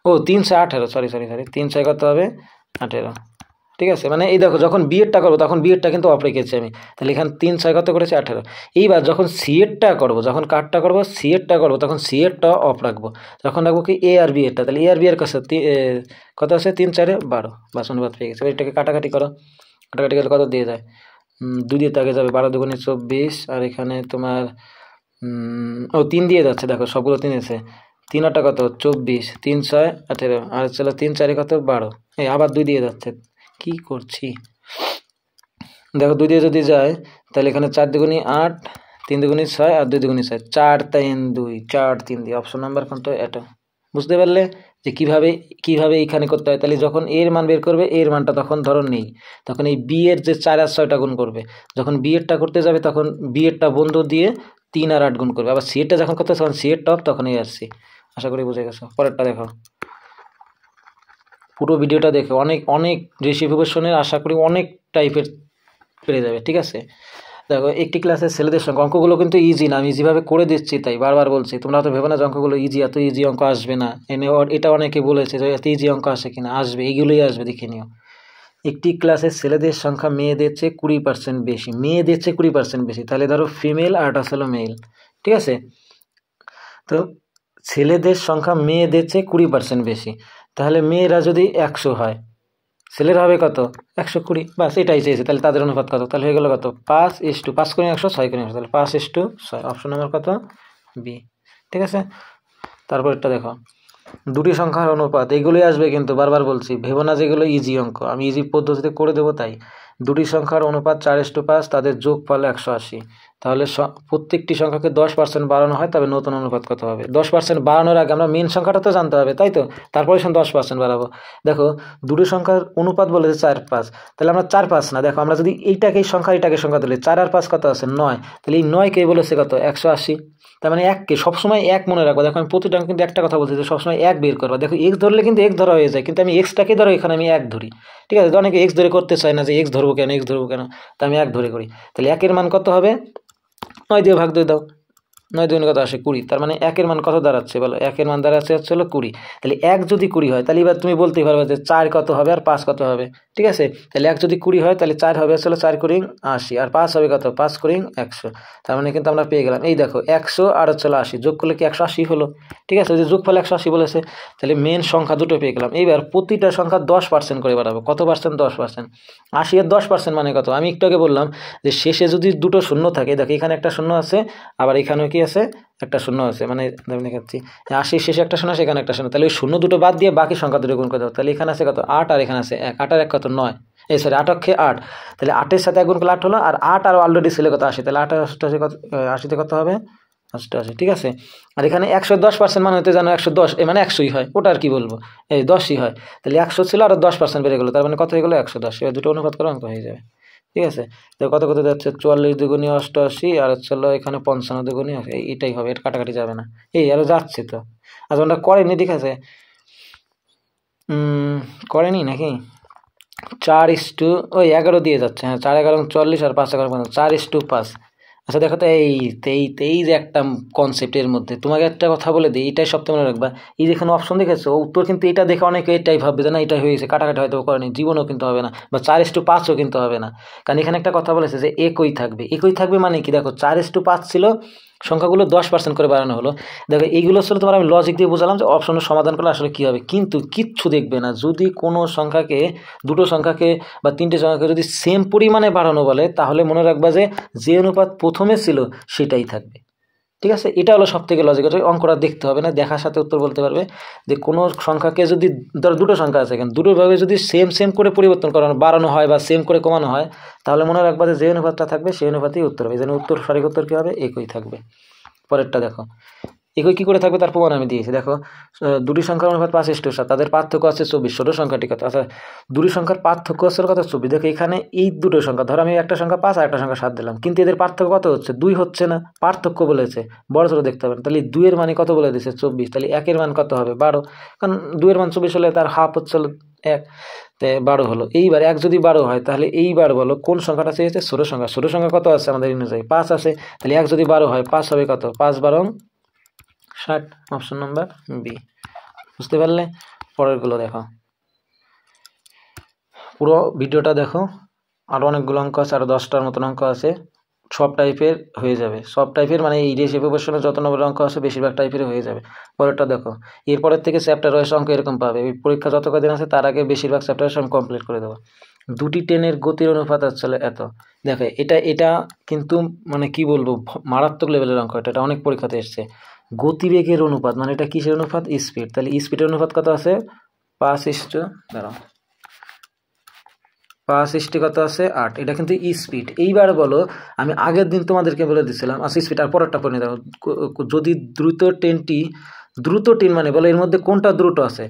ও 3 18, সরি 3 কত হবে? 18, ঠিক আছে। মানে এই দেখো যখন বিএডটা করবো তখন বিএডটা কিন্তু অফ রেখেছি আমি। তাহলে এখানে 3 কত করেছে? 18। এইবার যখন সিএডটা করবো, যখন কার্ডটা করবো সিএডটা করবো, তখন সিএডটা অফ রাখবো। যখন রাখবো কি এ আর বি এরটা, তাহলে এ আর বি এর কাছে কত আছে? 3 4 12, বাস অনুপাত পেয়ে গেছে। এটাকে কাটাকাটি করো, কাটাকাটি গেলে কত দিয়ে যায়? 2 দিয়ে আগে যাবে, 12 দুগুণে 24, আর এখানে তোমার 3 দিয়ে যাচ্ছে। দেখো সবগুলো 3 আছে। 3 8 কত? 24, 3 6 18, আর চলো 3 4 কত? 12। এই আবার 2 দিয়ে যাচ্ছে, কি করছি? দেখো 2 দিয়ে যদি যায় তাহলে এখানে 4 দুগুণে 8, 3 দুগুণে 6 আর 2 দুগুণে 6, 4 3 2, 4 3 দিয়ে। অপশন নাম্বার কোনটা? এটা। বুঝতে পারলে যে কিভাবে এখানে করতে হয়? তাহলে যখন এর মান বের করবে, এর মানটা তখন ধরো নেই, তখন এই বি এর যে 4 আর 6টা গুণ করবে। যখন বি এরটা করতে যাবে তখন বি এরটা বন্ধ দিয়ে 3 আর 8 গুণ করবে। আবার সি এরটা যখন করতে তখন সি এর টপ, তখন এই আসছি। আশা করি বুঝে গেছো। পরেরটা দেখো, পুরো ভিডিওটা দেখো, অনেক রেসিপি কোশ্চেনের আশা করি অনেক টাইপের পেরে যাবে, ঠিক আছে। দেখো একটি ক্লাসের ছেলেদের সঙ্গে অঙ্কগুলো কিন্তু ইজি না, আমি ইজিভাবে করে দিচ্ছি, তাই বারবার বলছি। তোমরা তো ভেবে না যে অঙ্কগুলো ইজি, এত ইজি অঙ্ক আসবে না। এটা অনেকে বলেছে যে এত ইজি অঙ্ক আসে কিনা, আসবে, এইগুলোই আসবে, দেখে নিও। একটি ক্লাসের ছেলেদের সংখ্যা মেয়েদের চেয়ে 20% বেশি, মেয়েদের চেয়ে 20% বেশি। তাহলে ধরো ফিমেল আর হলো মেল, ঠিক আছে। তো ছেলেদের সংখ্যা মেয়েদের চেয়ে 20% বেশি, তাহলে মেয়েরা যদি 100 হয়, ছেলের হবে কত? 120। বাস এটাই চেয়েছে। তাহলে তাদের অনুপাত কত? তাহলে হয়ে গেল কত? 5 করে 100, 6 করে 100, তাহলে 5:6। অপশন নাম্বার কত? বি, ঠিক আছে। তারপর এটা দেখো, দুটি সংখ্যার অনুপাত, এগুলোই আসবে কিন্তু, বারবার বলছি, ভেবো না যেগুলো ইজি অঙ্ক, আমি ইজি পদ্ধতিতে করে দেবো তাই। দুটি সংখ্যার অনুপাত 4:5, তাদের যোগফল 180। তাহলে প্রত্যেকটি সংখ্যাকে 10% বাড়ানো হয়, তবে নতুন অনুপাত কত হবে? 10% বাড়ানোর আগে আমরা মেন সংখ্যাটা তো জানতে হবে, তাই তো? তারপরে 10% বাড়াবো। দেখো দুটো সংখ্যার অনুপাত বলেছে 4 5, তাহলে আমরা 4 5 না, দেখো আমরা যদি এইটাকে সংখ্যা দিলে 4 আর 5 কত আছে? 9, তাহলে এই 9 কে বলেছে কত? 180। তার মানে 1কে সবসময় 1 মনে রাখবো। দেখো আমি প্রতিটা কিন্তু একটা কথা বলছি যে সবসময় 1 বের করবা। দেখো x ধরলে কিন্তু x ধরা হয়ে যায়, কিন্তু আমি এক্সটাকে ধরো, এখানে আমি 1 ধরি, ঠিক আছে? তো অনেকে x ধরে করতে চায় না, যে x ধরবো কেন, তো আমি 1 ধরে করি। তাহলে 1 এর মান কত হবে? 9 দিয়ে ভাগ দিয়ে দাও, 9 দুগুণে কত আসে? 20। তার মানে 1 এর মান কত দাঁড়াচ্ছে বলো? 1 এর মান দাঁড়াচ্ছে হচ্ছে হলো 20। তাহলে 1 যদি 20 হয়, তাহলে এবার তুমি বলতেই পারবে যে 4 কত হবে আর 5 কত হবে, ঠিক আছে? তাহলে 1 যদি 20 হয়, তাহলে 4 হবে হচ্ছে 4 কুড়ি 80, আর 5 হবে কত? 5 কুড়ি 100। তার মানে কিন্তু আমরা পেয়ে গেলাম, এই দেখো 100 আর হচ্ছে 80, যোগ করলে কি 180 হলো? ঠিক আছে, ওই যে যোগফল 180 বলেছে। তাহলে মেন সংখ্যা দুটো পেয়ে গেলাম। এইবার প্রতিটা সংখ্যা 10% করে বাড়াবো। কত পার্সেন্ট? 10%। 80 এর 10% মানে কত? আমি একটু আগে বললাম যে শেষে যদি দুটো শূন্য থাকে, দেখো এখানে একটা শূন্য আছে, আবার এখানেও কি আছে? একটা শূন্য আছে, মানে আমি দেখাচ্ছি 80 শেষে একটা শূন্য, সেখানে একটা শূন্য, তাহলে ওই শূন্য দুটো বাদ দিয়ে বাকি সংখ্যা দুটো গুণ করে দাও। তাহলে এখানে আছে কত? 8, আর এখানে আছে 1। 8 আর 1 কত? 9। এই সরি, 8 অক্ষে 8, তাহলে 8 এর সাথে 1 গুণ করলে 8 হলো, আর 8 আর অলরেডি ছেলে কত? 80। তাহলে 8 আর 88 কত? 80তে কত হবে? 88, ঠিক আছে। আর এখানে 110% মানে হতে জানো 110, মানে 100ই হয়, ওটা আর কি বলবো, এই 10ই হয়। তাহলে 100 ছিল আর 10% বেড়ে গেলো, তার মানে কত হয়ে গেলো? 110। এবার দুটো অনুপাত করে অঙ্ক হয়ে যাবে, ঠিক আছে? তো কত কত যাচ্ছে? 44 দুগুণে 88, আর হচ্ছে এখানে 55 দুগুণে, এটাই হবে, এটা কাটাকাটি যাবে না, এই আরো যাচ্ছে তো। আচ্ছা ওটা করেনি, ঠিক আছে, করেনি নাকি? 4:11 দিয়ে যাচ্ছে, হ্যাঁ 4 11 40, আর 5 11 50, 4:5। আচ্ছা দেখো তো, এই যে একটা কনসেপ্টের মধ্যে তোমাকে একটা কথা বলে দিই, এটাই সবথেকে মনে রাখবা। এই যেখানে অপশন দেখেছো, উত্তর কিন্তু এটা দেখে অনেকে এটাই ভাববে যে না এটাই হয়েছে, কাটাকাটি হয়তো করেনি, জীবনও কিন্তু হবে না, বা 4:5ও কিন্তু হবে না। কারণ এখানে একটা কথা বলেছে যে একই থাকবে মানে কি? দেখো 4:5 ছিল, সংখ্যাগুলো 10% করে বাড়ানো হলো। দেখো এইগুলো আসলে তোমার আমি লজিক দিয়ে বোঝালাম যে অপশনের সমাধান করলে আসলে কী হবে, কিন্তু কিচ্ছু দেখবে না। যদি কোনো সংখ্যাকে, দুটো সংখ্যাকে বা তিনটে সংখ্যাকে যদি সেম পরিমাণে বাড়ানো বলে, তাহলে মনে রাখবা যে অনুপাত প্রথমে ছিল সেটাই থাকবে, ঠিক আছে? এটা হলো সব থেকে লজিক। অঙ্কটা দেখতে হবে না, দেখার সাথে উত্তর বলতে পারবে। যে কোনো সংখ্যাকে যদি, ধরো দুটো সংখ্যা আছে, এখানে দুটোভাবে যদি সেম করে পরিবর্তন করানো, বাড়ানো হয় বা সেম করে কমানো হয়, তাহলে মনে রাখবা যে অনুপাতটা থাকবে সেই অনুপাতেই উত্তর হবে। এই জন্য সঠিক উত্তর কী হবে? একই থাকবে। পরেরটা দেখো, একই কী করে থাকবে তার প্রমাণ আমি দিয়েছি। দেখো দুটি সংখ্যার অনুপাত 5:7, তাদের পার্থক্য আছে 24, ছোটো সংখ্যাটি কত? আচ্ছা দুটি সংখ্যার পার্থক্য হচ্ছে কত? 24। দেখো এখানে এই দুটো সংখ্যা, ধরো আমি একটা সংখ্যা 5 আর একটা সংখ্যা 7 দিলাম, কিন্তু এদের পার্থক্য কত হচ্ছে? 2 হচ্ছে না, পার্থক্য বলেছে, বড় ছোটো দেখতে হবে না। তাহলে 2 এর মানে কত বলে দিয়েছে? 24। তাহলে 1 এর মান কত হবে? 12, কারণ 2 এর মান 24 হলে তার হাফ হচ্ছে 1, তো 12 হলো। এইবার 1 যদি 12 হয়, তাহলে এইবার বলো কোন সংখ্যাটা চেয়েছে? ছোটো সংখ্যা কত আছে আমাদের অনুযায়ী? 5 আছে। তাহলে 1 যদি 12 হয়, 5 হবে কত? 5 12 60, অপশন নাম্বার বি। বুঝতে পারলে? পরেরগুলো দেখো, পুরো ভিডিওটা দেখো, আরও অনেকগুলো অঙ্ক আছে, আরও 10টার মতন অঙ্ক আছে, সব টাইপের হয়ে যাবে। সব টাইপের মানে এই রেশিও প্রপোর্শনে যত নম্বর অঙ্ক আছে বেশিরভাগ টাইপের হয়ে যাবে। পরেরটা দেখো, এরপরের থেকে চ্যাপ্টার ওয়াইজ অঙ্ক এরকম পাবে। এই পরীক্ষা যত কদিন আছে তার আগে বেশিরভাগ চ্যাপ্টার আমি কমপ্লিট করে দেবো। দুটি ট্রেনের গতির অনুপাত আসলে এত। দেখো এটা কিন্তু মানে কি বলবো, মারাত্মক লেভেলের অঙ্ক। এটা অনেক পরীক্ষাতে এসছে। গতিবেগের অনুপাত মানে এটা কিসের অনুপাত? স্পিড। তাহলে স্পিডের অনুপাত কত আছে? 5:8 কত আছে? 8। এটা কিন্তু স্পিড। এইবার বলো, আমি আগের দিন তোমাদেরকে বলে দিচ্ছিলাম, আচ্ছা স্পিড আর পরেরটা পড়ে নিতে, যদি দ্রুত ট্রেন মানে বলো এর মধ্যে কোনটা দ্রুত আছে,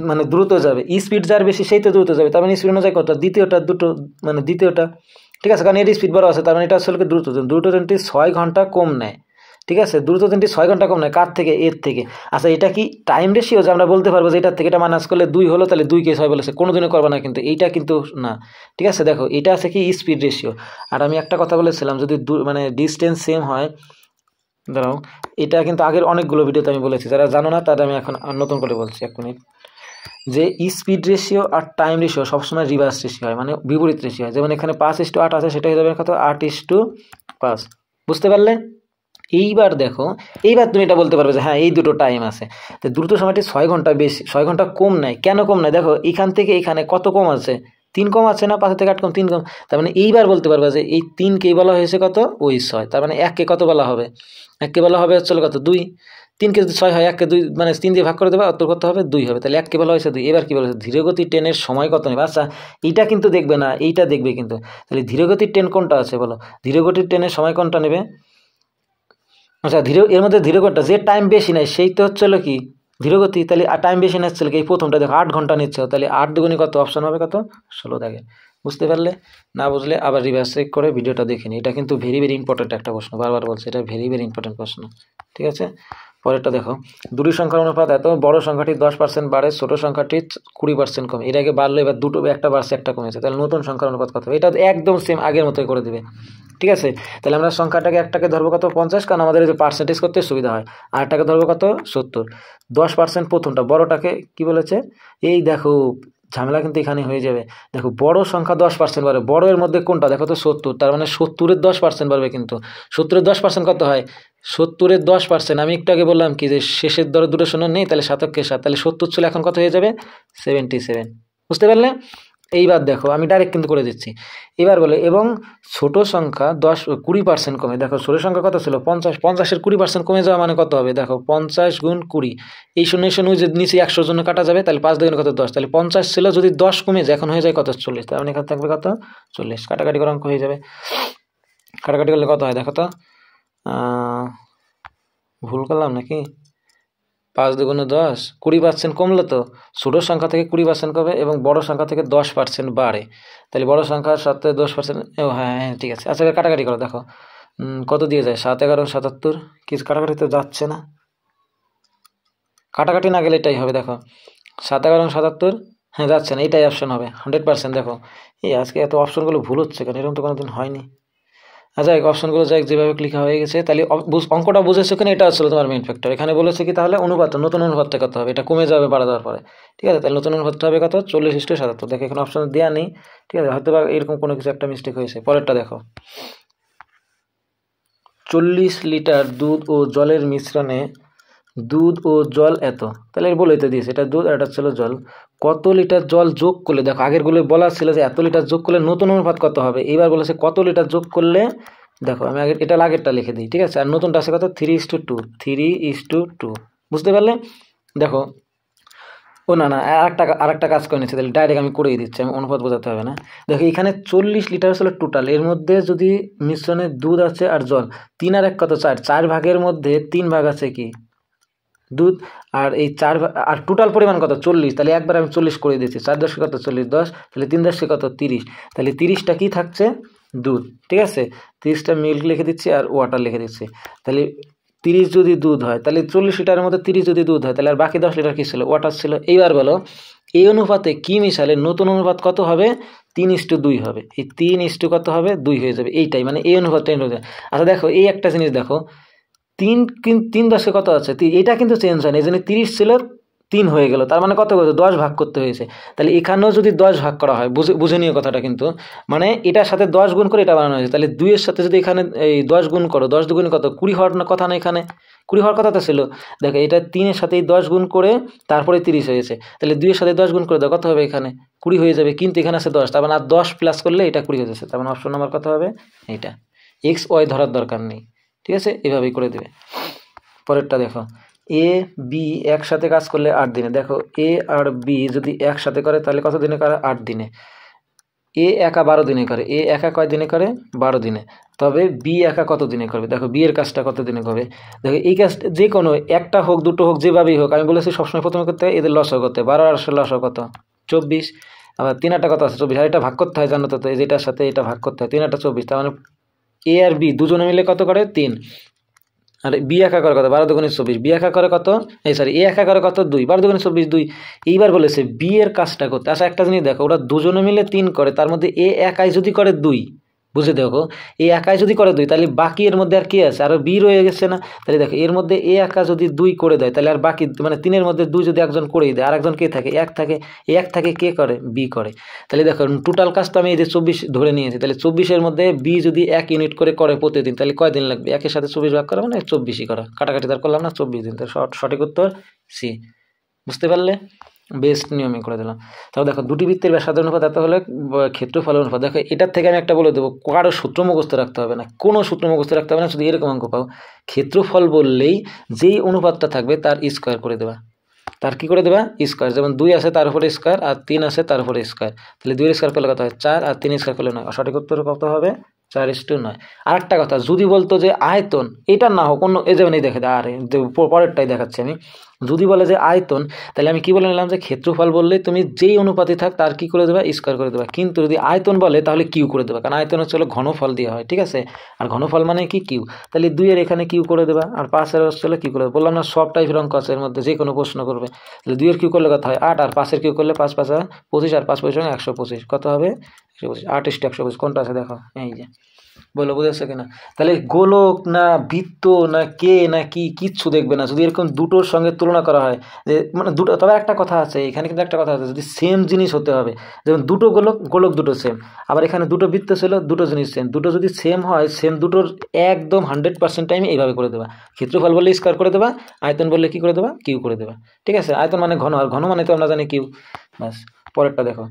মানে দ্রুত যাবে, স্পিড যার বেশি সেই তো দ্রুত যাবে। তার মানে স্পিড অনুযায়ী কত? দ্বিতীয়টা, ঠিক আছে, কারণ এর স্পিড বড় আছে, তার মানে এটা আসলে দ্রুত ট্রেনটি 6 ঘন্টা কম নেয়, ঠিক আছে? দ্রুত ট্রেনটি 6 ঘন্টা কম নেয়, কার থেকে? এর থেকে। আচ্ছা এটা কি টাইম রেশিও যে আমরা বলতে পারবো যে এটার থেকে এটা মাইনাস করলে 2 হলো, তাহলে 2 কে 6 বলেছে? কোনোদিনও করবে না কিন্তু, এইটা কিন্তু না, ঠিক আছে? দেখো এটা আছে কি স্পিড রেশিও। আর আমি একটা কথা বলেছিলাম, যদি মানে ডিস্টেন্স সেম হয়, দাঁড়াও, এটা কিন্তু আগের অনেকগুলো ভিডিওতে আমি বলেছি, যারা জানো না তারা আমি এখন নতুন করে বলছি 1 মিনিট, যে স্পিড রেশিও আর টাইম রেশিও সবসময় রিভার্স রেশিও হয়, মানে বিপরীত রেশিও হয়। যেমন এখানে 5:8 আছে, সেটা হয়ে যাবে কত? 8:5। বুঝতে পারলে? এইবার দেখো, এইবার তুমি এটা বলতে পারবে যে হ্যাঁ এই দুটো টাইম আছে। তো দ্রুত সময়টি 6 ঘন্টা বেশি, 6 ঘন্টা কম নেয়। কেন কম নেয়? দেখো এখান থেকে এখানে কত কম আছে? 3 কম আছে না? 5 থেকে 8 কম, 3 কম। তার মানে এইবার বলতে পারবে যে এই 3কে বলা হয়েছে কত? ওই 6। তার মানে 1কে কত বলা হবে? 1কে বলা হবে হচ্ছে কত? 2। 3কে যদি 6 হয়, 1কে 2 মানে 3 দিয়ে ভাগ করে দেবে, উত্তর কত হবে? 2 হবে। তাহলে 1কে বলা হয়েছে 2। এবার কি বলেছে? ধীরগতির ট্রেনের সময় কত নেবে? আচ্ছা এইটা কিন্তু দেখবে না, এইটা দেখবে কিন্তু। তাহলে ধীরগতির ট্রেন কোনটা আছে বলো? ধীরগতির ট্রেনের সময় কোনটা নেবে? আচ্ছা ধীর, এর মধ্যে ধীর কোনটা, যে টাইম বেশি নেয় সেই তো হচ্ছে হলো কি ধীরগতি। তাহলে টাইম বেশি নিচ্ছে কি এই প্রথমটা দেখো 8 ঘন্টা নিচ্ছে, তাহলে 8 দুগুণে কত, অপশন হবে কত 16 দেখে। বুঝতে পারলে? না বুঝলে আবার রিভার্স চেক করে ভিডিওটা দেখে নিই। এটা কিন্তু ভেরি ভেরি ইম্পর্টেন্ট একটা প্রশ্ন, বারবার বলছে এটা ভেরি ভেরি ইম্পর্টেন্ট প্রশ্ন। ঠিক আছে, পরেরটা দেখো, দুটি সংখ্যার অনুপাত এত, বড় সংখ্যাটি 10% বাড়ে, ছোট সংখ্যাটি 20% কমে। এর আগে বাড়লো, এবার দুটো, একটা বাড়ছে একটা কমেছে, তাহলে নতুন সংখ্যার অনুপাত কত হবে? এটা একদম সেম আগের মতোই করে দেবে। ঠিক আছে, তাহলে আমরা সংখ্যাটাকে একটাকে ধরবো কত 50, কারণ আমাদের যে পার্সেন্টেজ করতে সুবিধা হয়। আর একটাকে ধরবো কত 70। 10% প্রথমটা, বড়টাকে কি বলেছে, এই দেখো ঝামেলা কিন্তু এখানে হয়ে যাবে। দেখো বড় সংখ্যা 10% বাড়বে, বড় এর মধ্যে কোনটা দেখো তো 70, তার মানে 70-এর 10% বাড়বে। কিন্তু 70-এর 10% কত হয়? 70-এর 10%, আমি একটু আগে বললাম কি যে শেষের দরে দুটো শূন্য নেই, তাহলে শতককে 7, তাহলে 70 ছিল এখন কত হয়ে যাবে 77। বুঝতে পারলে? এইবার দেখো আমি ডাইরেক্ট কিন্তু করে দিচ্ছি। এবার বলে এবং ছোট সংখ্যা 20% কমে। দেখো ছোট সংখ্যা কত ছিল 50, 50-এর 20% কমে যাওয়া মানে কত হবে? দেখো 50 গুণ 20, এই শূন্য শূন্য যে নিচে 100 জন্য কাটা যাবে, তাহলে 5 দুগুণে কত 10, তাহলে 50 ছিল যদি 10 কমে যায় এখন হয়ে যায় কত 40, তার মানে এখানে থাকবে কত 40। কাটাকাটি করে অঙ্ক হয়ে যাবে। কাটাকাটি করলে কত হয় দেখো তো, ভুল করলাম নাকি? 5 দুগুণে 10, 20% কমলো তো, ছোটো সংখ্যা থেকে 20% কমে এবং বড় সংখ্যা থেকে 10% বাড়ে, তাহলে বড় সংখ্যার সাথে 10%, ও হ্যাঁ হ্যাঁ ঠিক আছে। আচ্ছা কাটাকাটি করো দেখো কত দিয়ে যায়, 7 11 77, কিছু কাটাকাটি তো যাচ্ছে না, কাটাকাটি না গেলে এটাই হবে। দেখো 7 11 77, হ্যাঁ যাচ্ছে না, এটাই অপশন হবে 100%। দেখো এই আজকে এত অপশনগুলো ভুল হচ্ছে কেন, এরকম তো কোনোদিন হয়নি। আচ্ছা অপশনগুলো যাই যেভাবে লেখা হয়ে গেছে, তাহলে অঙ্কটা বুঝেছো কিনা এটা হচ্ছিল তোমার মেইন ফ্যাক্টর। এখানে বলেছে কি তাহলে অনুপাতটা, নতুন অনুপাতটা কত হবে, এটা কমে যাবে বাড়া দেওয়ার পরে। ঠিক আছে, তাহলে নতুন অনুপাতটা হবে কত 40:77। দেখো এখানে অপশন দেওয়া নেই, ঠিক আছে, হয়তো বা এরকম কোনো কিছু একটা মিস্টেক হয়েছে। পরেরটা দেখো, 40 লিটার দুধ ও জলের মিশ্রণে দুধ ও জল এত, তাহলে এর বলেই তো দিয়েছে এটা দুধ আর এটা ছিল জল। কত লিটার জল যোগ করলে, দেখো আগেরগুলো বলা ছিল যে এত লিটার যোগ করলে নতুন অনুপাত কত হবে, এবার বলেছে কত লিটার যোগ করলে। দেখো আমি আগে এটা আগেরটা লিখে দিই, ঠিক আছে, আর নতুনটা আছে কত 3:2, 3:2। বুঝতে পারলে? দেখো ও না না আরেকটা কাজ করে নিচ্ছে, তাহলে ডাইরেক্ট আমি করেই দিচ্ছি, আমি অনুপাত বোঝাতে হবে না। দেখো এখানে 40 লিটার ছিল টোটাল, এর মধ্যে যদি মিশ্রণে দুধ আছে আর জল 3 আর 1 কত 4, 4 ভাগের মধ্যে 3 ভাগ আছে কি দুধ, আর এই 4 আর টোটাল পরিমাণ কত 40, তাহলে একবার আমি 40 করে দিচ্ছি, 4 10 কত 40, 10, তাহলে 3 10 কত 30, তাহলে 30টা কি থাকছে দুধ। ঠিক আছে, 30টা মিল্ক লিখে দিচ্ছি আর ওয়াটার লিখে দিচ্ছি। তাহলে 30 যদি দুধ হয়, তাহলে 40 লিটারের মধ্যে 30 যদি দুধ হয়, তাহলে আর বাকি 10 লিটার কী ছিল, ওয়াটার ছিল। এইবার বলো এই অনুপাতে কি মিশালে নতুন অনুপাত কত হবে 3:2 হবে, এই 3 কত হবে 2 হয়ে যাবে, এইটাই মানে এই অনুপাতটাই হয়ে যাবে। আচ্ছা দেখো এই একটা জিনিস দেখো, 3 10 কত আছে, এটা কিন্তু চেঞ্জ হয়নি, এই জন্য 30 ছিল 3 হয়ে গেল, তার মানে কত কত 10 ভাগ করতে হয়েছে। তাহলে এখানেও যদি 10 ভাগ করা হয়, বুঝে নিও কথাটা কিন্তু, মানে এটার সাথে 10 গুণ করে এটা বানানো হয়েছে, তাহলে 2-এর সাথে যদি এখানে এই 10 গুণ করো, 10 দুগুণ কত 20 হওয়ার কথা না, এখানে 20 হওয়ার কথা তো ছিল। দেখো এটা 3-এর সাথে 10 গুণ করে তারপরে 30 হয়েছে, তাহলে 2-এর সাথে 10 গুণ করে দাও কত হবে এখানে 20 হয়ে যাবে, কিন্তু এখানে আছে 10, তার মানে আর 10 প্লাস করলে এটা 20 হয়ে যাচ্ছে, তার মানে অপশন নাম্বার কত হবে এইটা। এক্স ওয়াই ধরার দরকার নেই, ঠিক আছে, এভাবেই করে দেবে। পরেরটা দেখো, এ বি একসাথে কাজ করলে 8 দিনে। দেখো এ আর বি যদি একসাথে করে তাহলে কত দিনে করে 8 দিনে। এ একা 12 দিনে করে, এ একা কয় দিনে করে 12 দিনে, তবে বি একা কত দিনে করবে। দেখো বি এর কাজটা কত দিনে করবে, দেখো এই কাজটা যে কোনো একটা হোক দুটো হোক যেভাবেই হোক, আমি বলেছি সবসময় প্রথমে করতে হয় এদের লসও করতে, 12 আর 16 কত 24, আবার 3 8 কত আছে 24, আর এটা ভাগ করতে হয় জানো তো, এই যেটার সাথে এটা ভাগ করতে হয় 3 8 24, তার মানে এ আর বি দুজনে মিলে কত করে 3, আর বি একা করে কত 12 দুগুণে 24, বি একা করে কত এ একা করে কত 2, 12 দুগুণে 24 2। এইবার বলেছে বি এর কাজটা করতে। আচ্ছা একটা জিনিস দেখো, ওরা দুজনে মিলে 3 করে, তার মধ্যে এ একাই যদি করে 2, বুঝে দেখো এ একাই যদি করে 2, তাহলে বাকি এর মধ্যে আর কি আছে, আরও বি রয়ে গেছে না। তাহলে দেখো এর মধ্যে এ একা যদি 2 করে দেয়, তাহলে আর বাকি মানে 3-এর মধ্যে 2 যদি একজন করেই দেয়, আর একজন কে থাকে 1 থাকে, 1 থাকে কে করে বি করে। তাহলে দেখো টোটাল কাজটা আমি এই যে 24 ধরে নিয়েছি, তাহলে 24-এর মধ্যে বি যদি 1 ইউনিট করে করে প্রতিদিন, তাহলে কয় দিন লাগবে, 1-এর সাথে 24 ভাগ করা মানে 24ই করা, কাটাকাটি তার করলাম না 24 দিন, তাহলে সঠিক উত্তর সি। বুঝতে পারলে? বেস্ট নিয়মে করে দিলাম। তাহলে দেখো দুটি বৃত্তের ব্যাসার্ধ অনুপাত এত হলে ক্ষেত্রফল অনুপাত। দেখো এটার থেকে আমি একটা বলে দেবো, কারো সূত্র মুখস্থ রাখতে হবে না, কোনো সূত্র মুখস্থ রাখতে হবে না, শুধু এরকম অঙ্ক পাও, ক্ষেত্রফল বললেই যেই অনুপাতটা থাকবে তার স্কোয়ার করে দেবা। তার কি করে দেবা স্কোয়ার, যেমন 2 আছে তার উপরে স্কোয়ার আর 3 আছে তার উপরে স্কোয়ার, তাহলে 2-এর স্কোয়ার করলে কত হয় 4 আর 3 স্কোয়ার করলে 9, সঠিক উত্তর কত হবে 4:9। আর একটা কথা, যদি বলতো যে আয়তন, এটা না হোক অন্য, এই যেমন এই দেখে আরে পরেরটাই দেখাচ্ছি আমি। যদি বলে যে আয়তন, তাহলে আমি কি বলে নিলাম যে ক্ষেত্রফল বললে তুমি যেই অনুপাতে থাক তার কি করে দেবা, স্কোয়ার করে দেবা। কিন্তু যদি আয়তন বলে তাহলে কিউ করে দেবা, কারণ আয়তন হচ্ছে ঘনফল দেওয়া হয়, ঠিক আছে। আর ঘনফল মানে কি কিউ, তাহলে 2-এর এখানে কিউ করে দেবা। আর 5-এর হচ্ছে কিউ করে দেবা। বললাম না সব টাইপের অঙ্ক আছে এর মধ্যে, যে কোনো প্রশ্ন করবে। তাহলে 2-এর কিউ করলে কত হয় 8, আর 5-এর কিউ করলে 5 5 25, আর 5 25 125, কত হবে 125। 8:125 কোনটা আছে দেখো, এই যে। বলো বুঝেছো কিনা? তাহলে গোলক না বৃত্ত না কে না কি, কিচ্ছু দেখবে না যদি এরকম দুটোর সঙ্গে তুলনা করা হয়। যে মানে দুটো, তবে একটা কথা আছে এখানে, কিন্তু একটা কথা আছে, যদি সেম জিনিস হতে হবে, যেমন দুটো গোলক, গোলক দুটো সেম, আবার এখানে দুটো বৃত্ত ছিল, দুটো জিনিস সেম, দুটো যদি সেম হয়, সেম দুটোর একদম 100% টাইমে এইভাবে করে দেবা। ক্ষেত্রফল বললে স্কোয়ার করে দেবা, আয়তন বললে কি করে দেবা, কিউ করে দেবা, ঠিক আছে। আয়তন মানে ঘন, আর ঘন মানে তো আমরা জানি কিউ। ব্যাস, পরেরটা দেখো।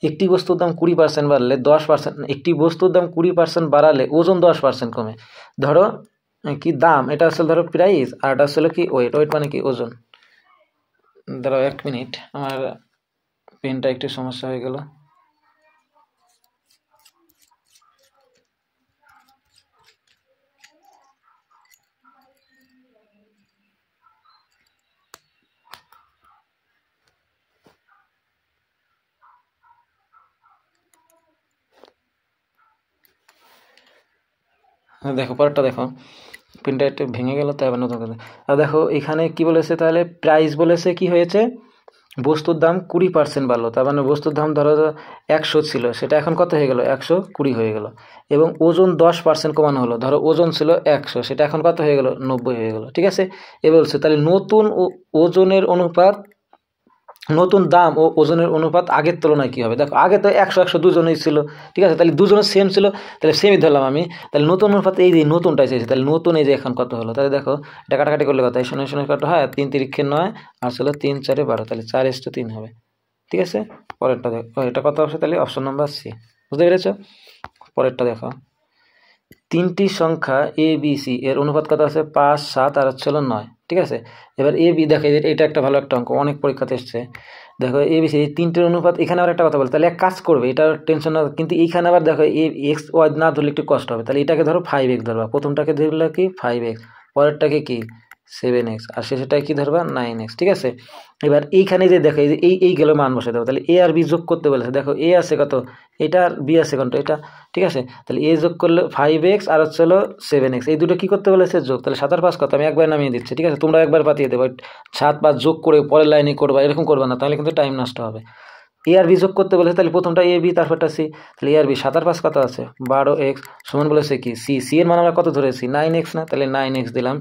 একটি বস্তুর দাম 20% বাড়লে 10%, একটি বস্তুর দাম 20% বাড়ালে ওজন 10% কমে। ধরো কি দাম, এটা আসলে ধরো প্রাইস, আর এটা আসলে কি ওয়েট। ওয়েট মানে কি ওজন। ধরো 1 মিনিট, আমার পেনটা একটু সমস্যা হয়ে গেল। দেখো পরেরটা দেখো, পেনটা একটু ভেঙে গেল, তাই আবার নতুন করে। আর দেখো এখানে কি বলেছে, তাহলে প্রাইস বলেছে কি হয়েছে, বস্তুর দাম 20% বাড়লো, তার মানে বস্তুর দাম ধরো 100 ছিল, সেটা এখন কত হয়ে গেল, 120 হয়ে গেল। এবং ওজন 10% কমানো হলো, ধরো ওজন ছিল 100, সেটা এখন কত হয়ে গেল, 90 হয়ে গেল, ঠিক আছে। এ বলছে তাহলে নতুন ওজনের অনুপাত, নতুন দাম ও ওজনের অনুপাত আগের তুলনায় কী হবে। দেখো আগে তো 100 দুজনেই ছিল, ঠিক আছে, তাহলে দুজনের সেম ছিল, তাহলে সেমই ধরলাম আমি। তাহলে নতুন অনুপাত এই যে নতুনটাই চাইছে, তাহলে নতুন এই যে এখন কত হলো, তাহলে দেখো এটা কাটাকাটি করলে কত, 0 কত হয়, 3 3 9, আর ছিল 3 4 12, তাহলে 4:3 হবে, ঠিক আছে। পরেরটা দেখো, এটা কত আসে, তাহলে অপশন নাম্বার সি। বুঝতে পেরেছো? পরেরটা দেখো, 3টি সংখ্যা এ বি সি এর অনুপাত কত আছে, 5 7 আর হচ্ছে 9, ঠিক আছে। এবার এ বি, দেখো এটা একটা ভালো একটা অঙ্ক, অনেক পরীক্ষাতে এসছে। দেখো এ বি সি এই 3টের অনুপাত, এখানে আবার একটা কথা বলে, তাহলে এক কাজ করবে, এটা টেনশন না, কিন্তু এইখানে আবার দেখো এক্স ওয়াই না ধরলে একটু কষ্ট হবে, তাহলে এটাকে ধরো 5x ধরবা, প্রথমটাকে ধরলে কি 5x, পরেরটাকে কি 7x, আর শেষেরটাকে কি ধরবা 9x, ঠিক আছে। এবার এইখানে যে দেখো এই গেল মান বসে দেবো, তাহলে এ আর বি যোগ করতে বলেছে, দেখো এ আছে কত, এটা আর বি আছে কত, এটা, ঠিক আছে। তাহলে এ যোগ করলে 5x আর হচ্ছে 7x, এই দুটো কি করতে বলেছে, যোগ। তাহলে 7 আর 5 কত, আমি একবার নামিয়ে দিচ্ছি, ঠিক আছে, তোমরা একবার পাঠিয়ে দেবো। 7 5 যোগ করে পরের লাইনে করবা, এরকম করবা না, তাহলে কিন্তু টাইম নষ্ট হবে। এ আর বি যোগ করতে বলেছে, তাহলে প্রথমটা এ বি, তারপরটা সি, তাহলে এ আর বি 7 আর 5 কত আছে 12x, সমান বলেছে কি সি, সি এর মান আমরা কত ধরেছি 9x না, তাহলে 9x দিলাম,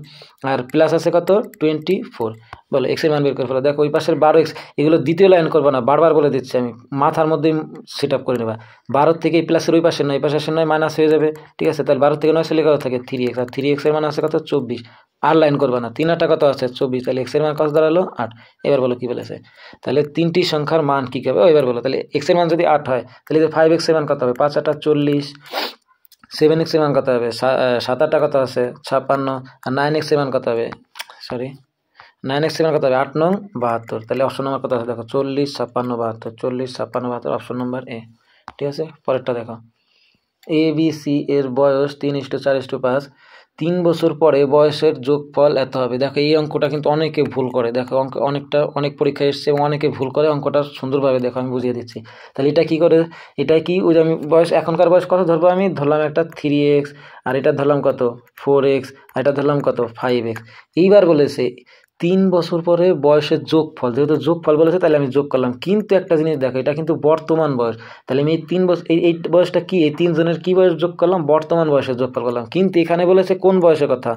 আর প্লাস আছে কত 24, বলো এক্স এর মান বের করে ফেলো। দেখো ওই পাশের 12x, এগুলো দ্বিতীয় লাইন করবো না, বারবার বলে দিচ্ছি আমি, মাথার মধ্যেই সেট আপ করে নেবা। 12 থেকে এই প্লাসের ওই পাশে 9, এই পাশের 9 মাইনাস হয়ে যাবে, ঠিক আছে। তাহলে 12 থেকে 9 চলে কত থাকে 3x, আর 3x এর মান আছে কত 24, আর লাইন করবা না, 3 8 কত আছে 24, তাহলে এক্স এর মান কত দাঁড়ালো 8। এবার বলো কি বলেছে, তাহলে 3টি সংখ্যার মান কি হবে, এবার বলো। তাহলে এক্স এর মান যদি 8 হয়, তাহলে 5x এর মান কত হবে, 5 8 40, 7x এর মান কত হবে 7 8 কত আছে 56, আর 9x এর মান কত হবে, সরি 9x এর মান কত হবে 8 9 72, তাহলে অপশন নম্বর কত আছে দেখো 40 56 72, 40 56 72, অপশন নম্বর এ, ঠিক আছে। পরেরটা দেখো, এ বি সি এর বয়স 3:4:5, 3 বছর পরে বয়সের যোগফল এত হবে। দেখো এই অঙ্কটা কিন্তু অনেকে ভুল করে, দেখো অঙ্ক অনেক পরীক্ষায় এসছে এবং অনেকে ভুল করে, অঙ্কটা সুন্দরভাবে দেখো আমি বুঝিয়ে দিচ্ছি। তাহলে এটা কি করে, এটা কি ওই যে আমি বয়স, এখনকার বয়স কত ধরবো, আমি ধরলাম একটা 3x, আর এটা ধরলাম কত 4x, আর এটা ধরলাম কত 5x। এইবার বলেছে 3 বছর পরে বয়সের যোগফল, যেহেতু যোগফল বলেছে তাহলে আমি যোগ করলাম, কিন্তু একটা জিনিস দেখো, এটা কিন্তু বর্তমান বয়স, তাহলে আমি এই 3 বছর এই বয়সটা কি, এই 3 জনের কি বয়স যোগ করলাম, বর্তমান বয়সের যোগফল করলাম। কিন্তু এখানে বলেছে কোন বয়সের কথা,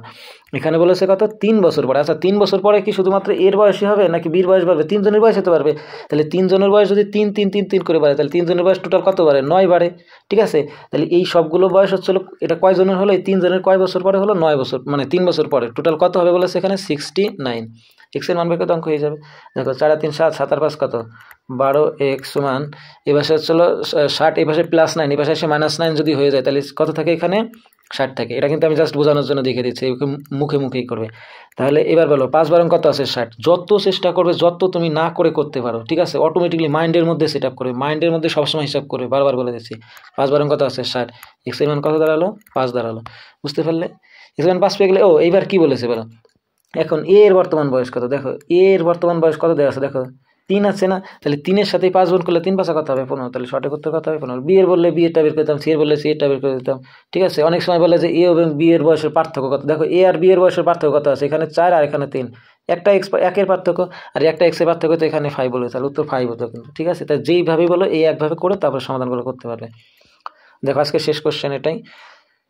এখানে বলেছে কত 3 বছর পরে। আচ্ছা 3 বছর পরে কি শুধুমাত্র এর বয়সই হবে নাকি বির বয়স বাড়বে, 3 জনের বয়স হতে পারবে। তাহলে 3 জনের বয়স যদি 3 3 3 3 করে বাড়ে, তাহলে 3 জনের বয়স টোটাল কত বাড়ে 9 বাড়ে, ঠিক আছে। তাহলে এই সবগুলো বয়স হচ্ছিল, এটা কয় জনের হলো, এই 3 জনের কয় বছর পরে হলো 9 বছর, মানে 3 বছর পরে টোটাল কত হবে বলেছে এখানে 69, এক্স এর মান বের করতে অঙ্ক হয়ে যাবে। দেখো 4 3 7, 7 আর 5 কত 12x সমান, এ পাশে হচ্ছিল 60, এই পাশে +9, এই পাশে এসে -9 যদি হয়ে যায়, তাহলে কত থাকে এখানে 60 থাকে। এটা কিন্তু আমি জাস্ট বোঝানোর জন্য দেখে দিচ্ছি, মুখে মুখেই করবে। তাহলে এবার বলো 5 বারং কত আছে 60। যত চেষ্টা করবে, যত তুমি না করে করতে পারো, ঠিক আছে, অটোমেটিকলি মাইন্ডের মধ্যে সেট আপ করবে, মাইন্ডের মধ্যে সবসময় হিসাব করবে। বারবার বলে দিচ্ছি 5 বারং কত আছে 60। এক্স এর মান কত দাঁড়ালো 5 দাঁড়ালো, বুঝতে পারলে? এক্স এর মান 5 পেয়ে গেলে, ও এইবার কি বলেছে বলো, এখন এ এর বর্তমান বয়স কত দেখো, এ এর বর্তমান বয়স কত দেওয়া আছে দেখো 3 আছে না, তাহলে 3-এর সাথে 5 গুণ করলে 3 5 কত হবে 15, তাহলে সঠিক উত্তর কত হবে 15। বি এর বললে বি এরটা বের করে দিতাম, সি এর বললে সি এরটা বের করে দিতাম, ঠিক আছে। অনেক সময় বলে যে এ এবং বি এর বয়সের পার্থক্য কত, দেখো এ আর বি এর বয়সের পার্থক্য কত আছে, এখানে 4 আর এখানে 3, একটা এক্স একের পার্থক্য আর একটা এক্সের পার্থক্য, তো এখানে 5 বলে, তাহলে উত্তর 5 হতো কিন্তু, ঠিক আছে। তাই যেইভাবে বলো এই একভাবে করে তারপর সমাধানগুলো করতে পারবে। দেখো আজকে শেষ কোশ্চেন এটাই।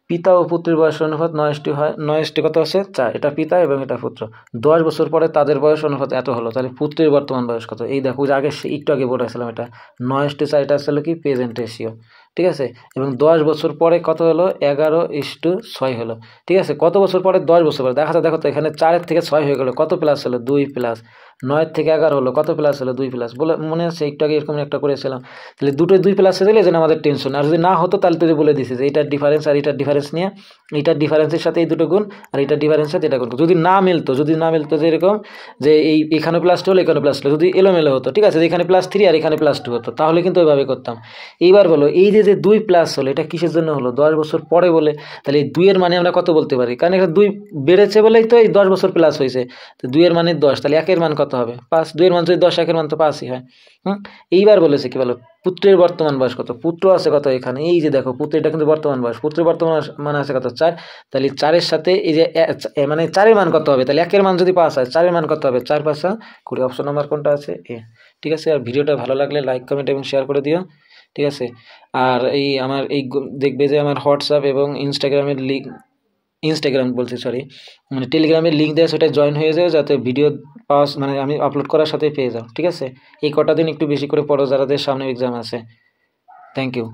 পিতা ও পুত্রের বয়সের অনুপাত 9 হয়, 9 কত আছে 4, এটা পিতা এবং এটা পুত্র। 10 বছর পরে তাদের বয়স অনুপাত এত হলো, তাহলে পুত্রের বর্তমান বয়স কত? এই দেখো যে আগে একটু আগে বলেছিলাম, এটা 9:4, এটা আসলে কি প্রেজেন্ট রেশিও, ঠিক আছে। এবং 10 বছর পরে কত হলো 11:6 হলো, ঠিক আছে। কত বছর পরে 10 বছর পরে দেখা যায়, দেখো তো এখানে 4 থেকে 6 হয়ে গেল, কত প্লাস হলো 2 প্লাস, 9 থেকে 11 হলো, কত প্লাস হলো 2 প্লাস, বলে মনে আছে একটু আগে এরকম একটা করেছিলাম। তাহলে দুটোই 2 প্লাস হয়ে গেলে এই জন্য আমাদের টেনশন। আর যদি না হতো তাহলে তুই বলে দিছিস যে এইটার ডিফারেন্স আর এইটার ডিফারেন্স নিয়ে, এইটার ডিফারেন্সের সাথে এই দুটো গুণ আর এইটার ডিফারেন্সের সাথে এটা গুণ। যদি না মিলতো যে এরকম যে এখানে +2 হলো এখানে +2 যদি এলোমেলো হতো, ঠিক আছে, এখানে +3 আর এখানে +2 হতো, তাহলে কিন্তু ওইভাবে করতাম। এইবার বলো এই যে 2 প্লাস হলো, এটা কিসের জন্য হলো? 10 বছর পরে বলে। তাহলে এই 2 এর মানে আমরা কত বলতে পারি, কারণ এখানে 2 বেড়েছে বলেই তো এই 10 বছর প্লাস হয়েছে। তো 2 এর মানে 10, তাহলে 1 এর মান কত হবে 5, 2 এর মান যদি 10, 1 এর মান তো 5ই হয়। এইবার বলেছে কি বলো, পুত্রের বর্তমান বয়স কত? পুত্র আছে কত এখানে, এই যে দেখো পুত্র, এটা কিন্তু বর্তমান বয়স, পুত্রের বর্তমান মান আছে কত 4, তাহলে 4-এর সাথে এই যে মানে 4-এর মান কত হবে, তাহলে 1 এর মান যদি 5 হয় 4-এর মান কত হবে 4 5 20। অপশন নাম্বার কোনটা আছে এ, ঠিক আছে। আর ভিডিওটা ভালো লাগলে লাইক কমেন্ট এবং শেয়ার করে দিও, ঠিক আছে। আর এই আমার এই দেখবে যে আমার হোয়াটসঅ্যাপ এবং ইনস্টাগ্রামের লিঙ্ক, ইনস্টাগ্রাম বলছি সরি, মানে টেলিগ্রামের লিঙ্ক দেওয়া, সেটা জয়েন হয়ে যাও যাতে ভিডিও পাস মানে আমি আপলোড করার সাথে পেয়ে যাও, ঠিক আছে। এই কটা দিন একটু বেশি করে পড়ো যাদের সামনে এক্সাম আছে। Thank you.